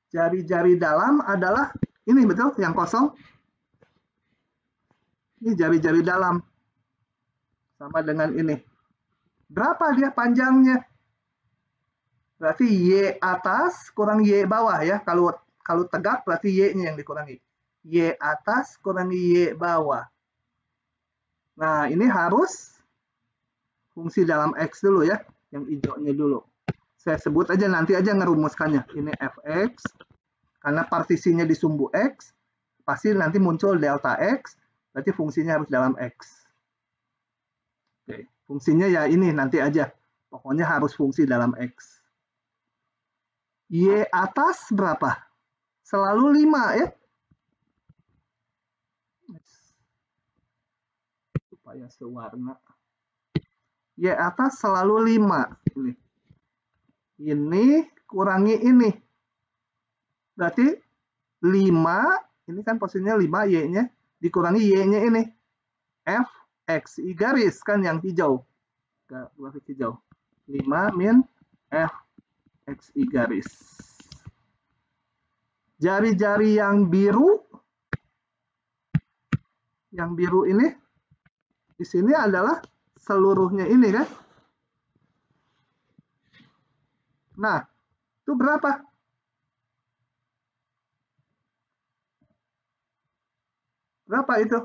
Jari-jari dalam adalah ini betul, yang kosong. Ini jari-jari dalam. Sama dengan ini. Berapa dia panjangnya? Berarti Y atas kurang Y bawah ya. Kalau tegak berarti Y-nya yang dikurangi. Y atas kurang Y bawah. Nah, ini harus fungsi dalam X dulu ya. Yang hijaunya dulu. Saya sebut aja, nanti aja ngerumuskannya. Ini Fx. Karena partisinya di sumbu X. Pasti nanti muncul delta X. Berarti fungsinya harus dalam X. Oke, fungsinya ya ini nanti aja. Pokoknya harus fungsi dalam X. Y atas berapa? Selalu 5 ya. Supaya sewarna. Y atas selalu 5. Ini kurangi ini. Berarti 5, ini kan posisinya 5 Y-nya, dikurangi Y-nya ini. F XI garis kan yang hijau. Grafik hijau. 5 min F XI garis. Jari-jari yang biru ini di sini adalah seluruhnya ini kan. Nah, itu berapa? Berapa itu?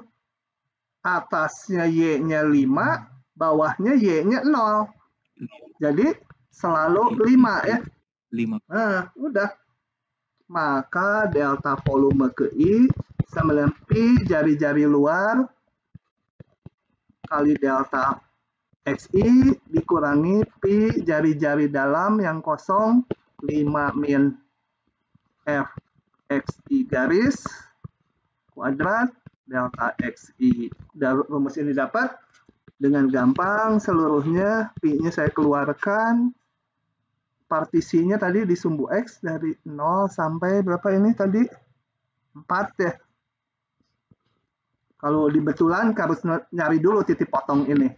Atasnya Y-nya 5, bawahnya Y-nya 0. Jadi selalu 5 ya. 5. Nah, udah. Maka delta volume ke I sama dengan Pi jari-jari luar kali delta XI dikurangi Pi jari-jari dalam yang kosong 5 min F XI garis kuadrat delta XI. Rumus ini dapat dengan gampang, seluruhnya Pi-nya saya keluarkan. Partisinya tadi di sumbu X dari 0 sampai berapa ini tadi? 4 ya. Kalau di betulan harus nyari dulu titik potong ini.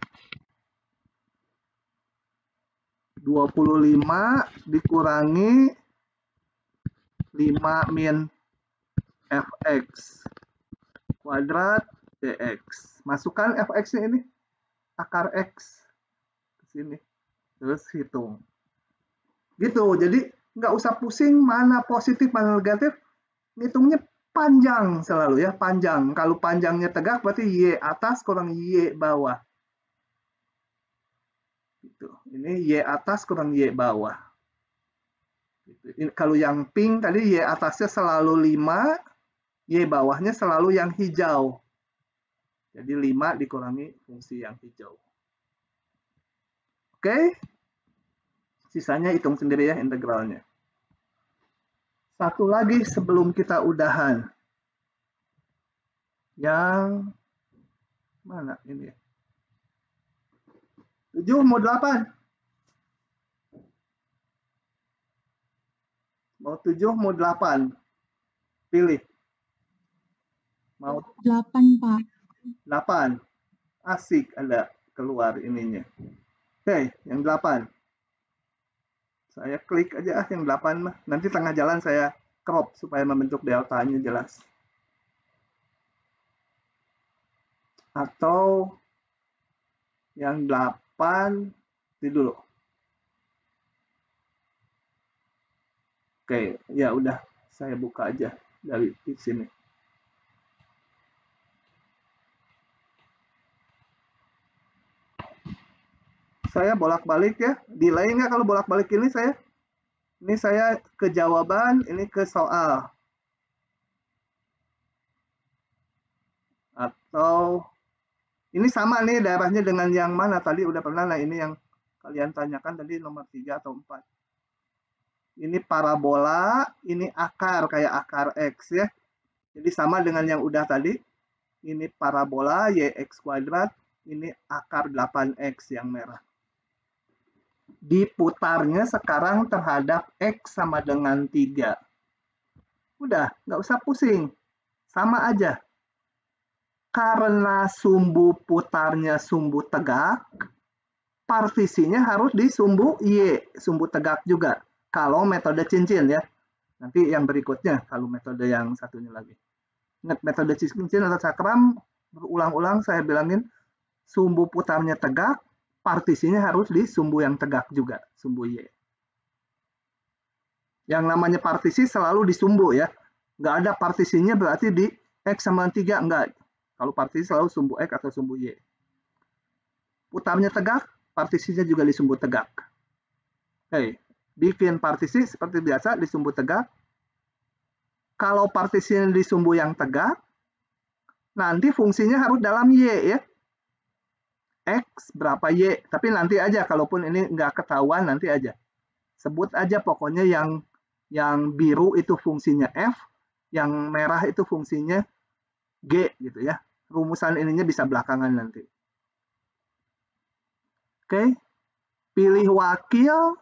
25 dikurangi 5 min Fx kuadrat dx. Masukkan Fx-nya ini, akar X ke sini. Terus hitung. Gitu, jadi nggak usah pusing mana positif, mana negatif. Ngitungnya panjang selalu ya, panjang. Kalau panjangnya tegak berarti Y atas kurang Y bawah. Ini Y atas kurang Y bawah. Kalau yang pink tadi Y atasnya selalu 5, Y bawahnya selalu yang hijau. Jadi 5 dikurangi fungsi yang hijau. Oke. Sisanya hitung sendiri ya integralnya. Satu lagi sebelum kita udahan. Yang mana ini? 7 mau 8? Mau 7 mau 8? Pilih. Mau 8, Pak. 8. Asik ada keluar ininya. Oke, yang 8. Saya klik aja yang 8 mah. Nanti tengah jalan saya crop supaya membentuk deltanya jelas. Atau yang 8 itu dulu. Oke, ya udah saya buka aja dari di sini. Saya bolak-balik ya. Delay nggak kalau bolak-balik ini saya? Ini saya ke jawaban, ini ke soal. Atau ini sama nih daerahnya dengan yang mana tadi udah pernah. Nah ini yang kalian tanyakan tadi nomor 3 atau 4. Ini parabola, ini akar kayak akar X ya. Jadi sama dengan yang udah tadi. Ini parabola YX kuadrat, ini akar 8X yang merah. Diputarnya sekarang terhadap X sama dengan 3. Udah, nggak usah pusing. Sama aja. Karena sumbu putarnya sumbu tegak, partisinya harus di sumbu Y, sumbu tegak juga. Kalau metode cincin ya. Nanti yang berikutnya, kalau metode yang satunya lagi. Ingat metode cincin atau cakram, berulang-ulang saya bilangin, sumbu putarnya tegak, partisinya harus di sumbu yang tegak juga, sumbu Y. Yang namanya partisi selalu di sumbu ya. Nggak ada partisinya berarti di X sama 3, enggak. Kalau partisi selalu sumbu X atau sumbu Y. Putarnya tegak, partisinya juga di sumbu tegak. Oke, bikin partisi seperti biasa di sumbu tegak. Kalau partisinya di sumbu yang tegak, nanti fungsinya harus dalam Y ya. X berapa Y, tapi nanti aja, kalaupun ini nggak ketahuan nanti aja. Sebut aja pokoknya yang biru itu fungsinya F, yang merah itu fungsinya G gitu ya. Rumusan ininya bisa belakangan nanti. Oke, pilih wakil,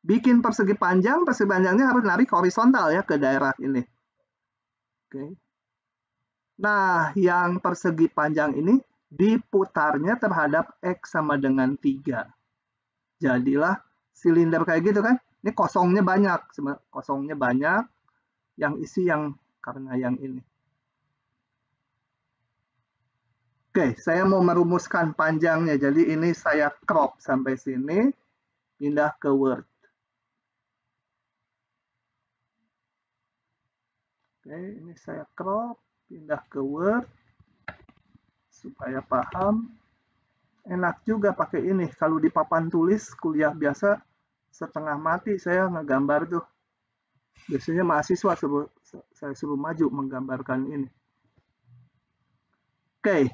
bikin persegi panjang, persegi panjangnya harus narik horizontal ya ke daerah ini. Oke. Nah, yang persegi panjang ini diputarnya terhadap X sama dengan 3. Jadilah silinder kayak gitu kan. Ini kosongnya banyak. Kosongnya banyak. Yang isi yang karena yang ini. Oke, saya mau merumuskan panjangnya. Jadi ini saya crop sampai sini. Pindah ke Word. Oke, ini saya crop. Pindah ke Word. Supaya paham. Enak juga pakai ini. Kalau di papan tulis kuliah biasa setengah mati saya ngegambar tuh. Biasanya mahasiswa saya suruh maju menggambarkan ini. Oke.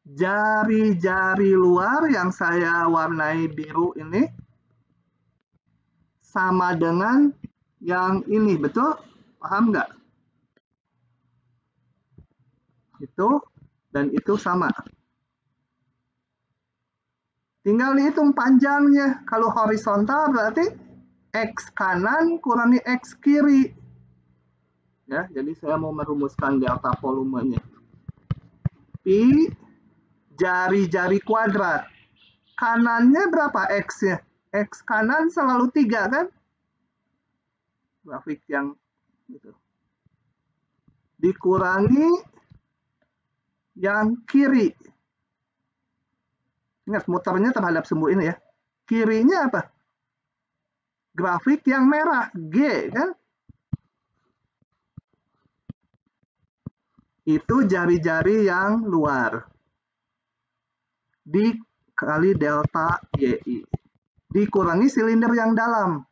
Jari-jari luar yang saya warnai biru ini sama dengan yang ini, betul? Paham nggak? Itu dan itu sama. Tinggal dihitung panjangnya. Kalau horizontal berarti X kanan kurangi X kiri. Ya, jadi saya mau merumuskan delta volumenya. Pi jari-jari kuadrat. Kanannya berapa X-nya? X kanan selalu 3 kan? Grafik yang gitu. Dikurangi yang kiri. Ingat, muternya terhadap sumbu ini ya. Kirinya apa? Grafik yang merah, G kan? Itu jari-jari yang luar. Dikali delta YI. dikurangi silinder yang dalam.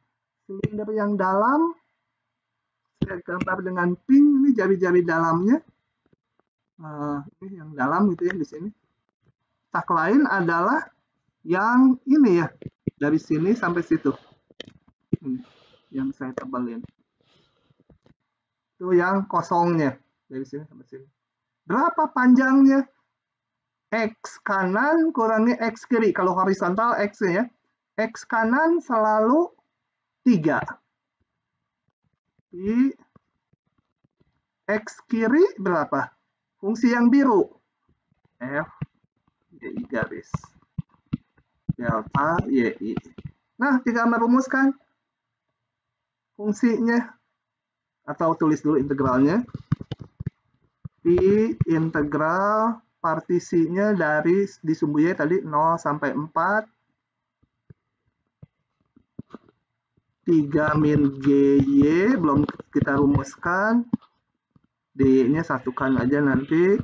Silinder yang dalam, saya gambar dengan pink, ini jari-jari dalamnya. Ini yang dalam gitu ya di sini. Tak lain adalah yang ini ya, dari sini sampai situ. Ini, yang saya tebelin. Itu yang kosongnya, dari sini sampai sini. Berapa panjangnya? X kanan kurangi X kiri. Kalau horizontal X ya. X kanan selalu 3. Di X kiri berapa? Fungsi yang biru. F YI garis. Delta YI. Nah, tinggal merumuskan fungsinya. Atau tulis dulu integralnya. Pi integral partisinya dari di sumbu Y tadi 0 sampai 4. 3 min GY belum kita rumuskan. D-nya satukan aja nanti.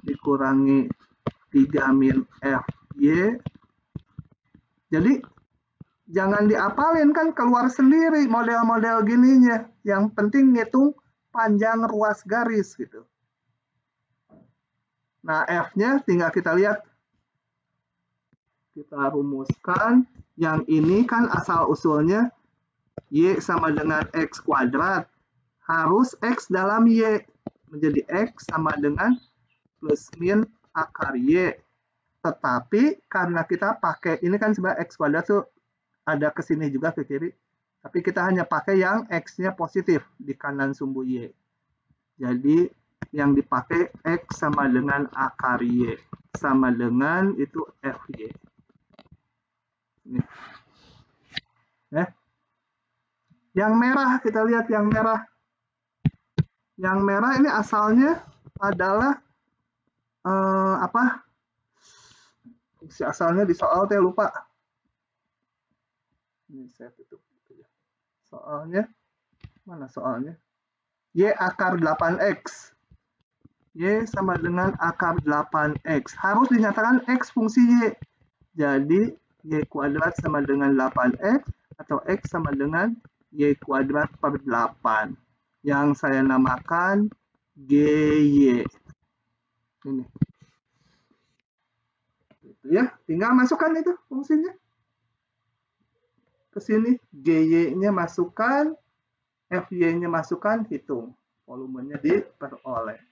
Dikurangi 3 min FY. Jadi jangan diapalin, kan keluar sendiri model-model gininya. Yang penting ngitung panjang ruas garis gitu. Nah, F-nya tinggal kita lihat. Kita rumuskan. Yang ini kan asal-usulnya Y sama dengan X kuadrat. Harus X dalam Y. Menjadi X sama dengan plus min akar Y. Tetapi karena kita pakai, ini kan sebenarnya X kuadrat tuh ada ke sini juga ke kiri. Tapi kita hanya pakai yang X-nya positif di kanan sumbu Y. Jadi yang dipakai X sama dengan akar Y. Sama dengan itu FY. Ini. Yang merah, kita lihat yang merah. Yang merah ini asalnya adalah apa? Fungsi asalnya di soal saya lupa. Ini saya tutup. Soalnya, mana soalnya? Y akar 8X. Y sama dengan akar 8X. Harus dinyatakan X fungsi Y. Jadi, Y kuadrat sama dengan 8X. Atau X sama dengan Y kuadrat per 8. Yang saya namakan GY. Ini. Itu ya. Tinggal masukkan itu fungsinya. Ke sini. GY-nya masukkan. FY-nya masukkan. Hitung. Volumenya diperoleh.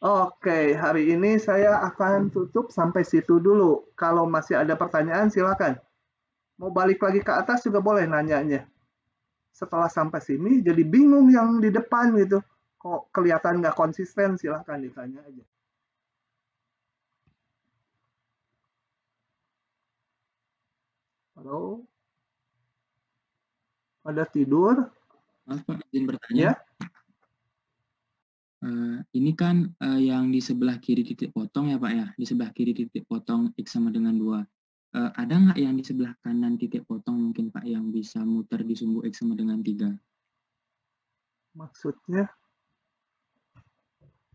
Oke, hari ini saya akan tutup sampai situ dulu. Kalau masih ada pertanyaan, silakan. Mau balik lagi ke atas juga boleh nanyanya. Setelah sampai sini, jadi bingung yang di depan gitu. Kok kelihatan nggak konsisten, silakan ditanya aja. Halo? Ada tidur? Maaf Pak, izin Ya. bertanya. Ini kan yang di sebelah kiri titik potong ya Pak ya, di sebelah kiri titik potong X sama dengan 2. Ada nggak yang di sebelah kanan titik potong mungkin Pak yang bisa muter di sumbu X sama dengan 3? Maksudnya?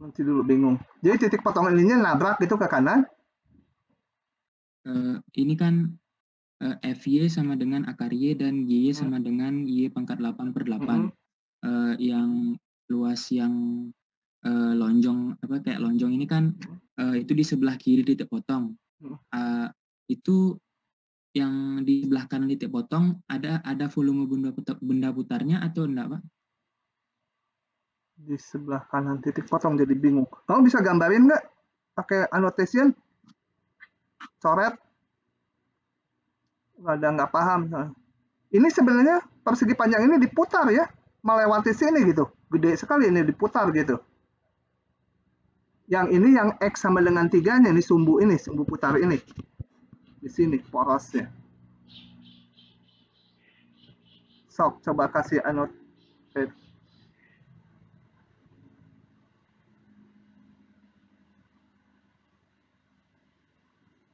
Nanti dulu bingung. Jadi titik potong ininya nabrak gitu ke kanan? Ini kan FY sama dengan akar Y dan GY sama dengan Y pangkat 8 per 8. Yang luas yang lonjong, apa kayak lonjong ini kan itu di sebelah kiri titik potong. Itu yang di sebelah kanan titik potong ada volume benda putarnya atau enggak Pak? Di sebelah kanan titik potong jadi bingung. Kamu bisa gambarin nggak pakai annotation? Coret? Nggak paham. Ini sebenarnya persegi panjang ini diputar ya, melewati sini gitu. Gede sekali ini diputar gitu. Yang ini yang X sama dengan 3-nya, ini sumbu putar ini. Di sini porosnya. Sok, coba kasih annotate.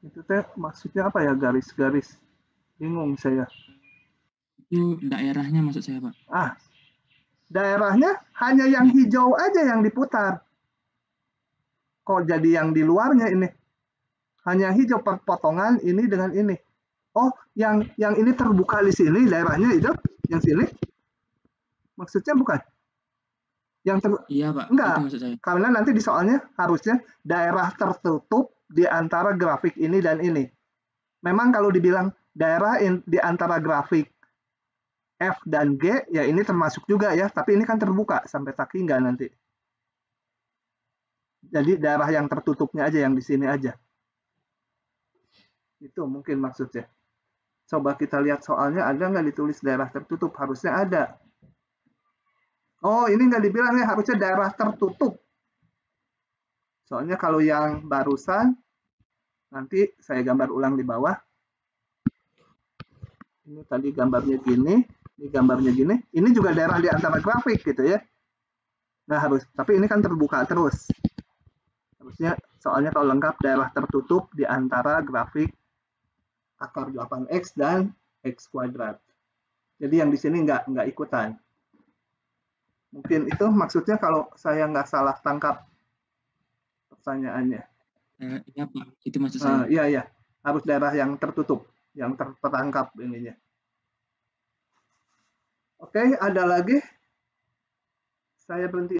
Itu teh maksudnya apa ya, garis-garis? Bingung saya. Itu daerahnya maksud saya Pak. Daerahnya hanya yang hijau aja yang diputar. Kok jadi yang di luarnya ini? Hanya hijau perpotongan ini dengan ini. Oh, yang ini terbuka di sini daerahnya itu, yang sini? Maksudnya bukan? Iya Pak, enggak, itu maksud saya. karena nanti di soalnya harusnya daerah tertutup di antara grafik ini dan ini. Memang kalau dibilang daerah di antara grafik F dan G, ya ini termasuk juga ya, tapi ini kan terbuka sampai kaki enggak nanti. Jadi daerah yang tertutupnya aja, yang di sini aja. Itu mungkin maksudnya. Coba kita lihat soalnya, ada nggak ditulis daerah tertutup? Harusnya ada. Oh, ini nggak dibilang ya, harusnya daerah tertutup. Soalnya kalau yang barusan, nanti saya gambar ulang di bawah. Ini tadi gambarnya gini, ini gambarnya gini. Ini juga daerah di antara grafik gitu ya. Nah harus, tapi ini kan terbuka terus. Harusnya soalnya kalau lengkap daerah tertutup di antara grafik akar 8x dan x kuadrat. Jadi yang di sini nggak ikutan. Mungkin itu maksudnya kalau saya nggak salah tangkap pertanyaannya. Iya Pak, itu maksud saya. Iya, harus daerah yang tertutup, yang terperangkap ininya. Oke, ada lagi? Saya berhenti.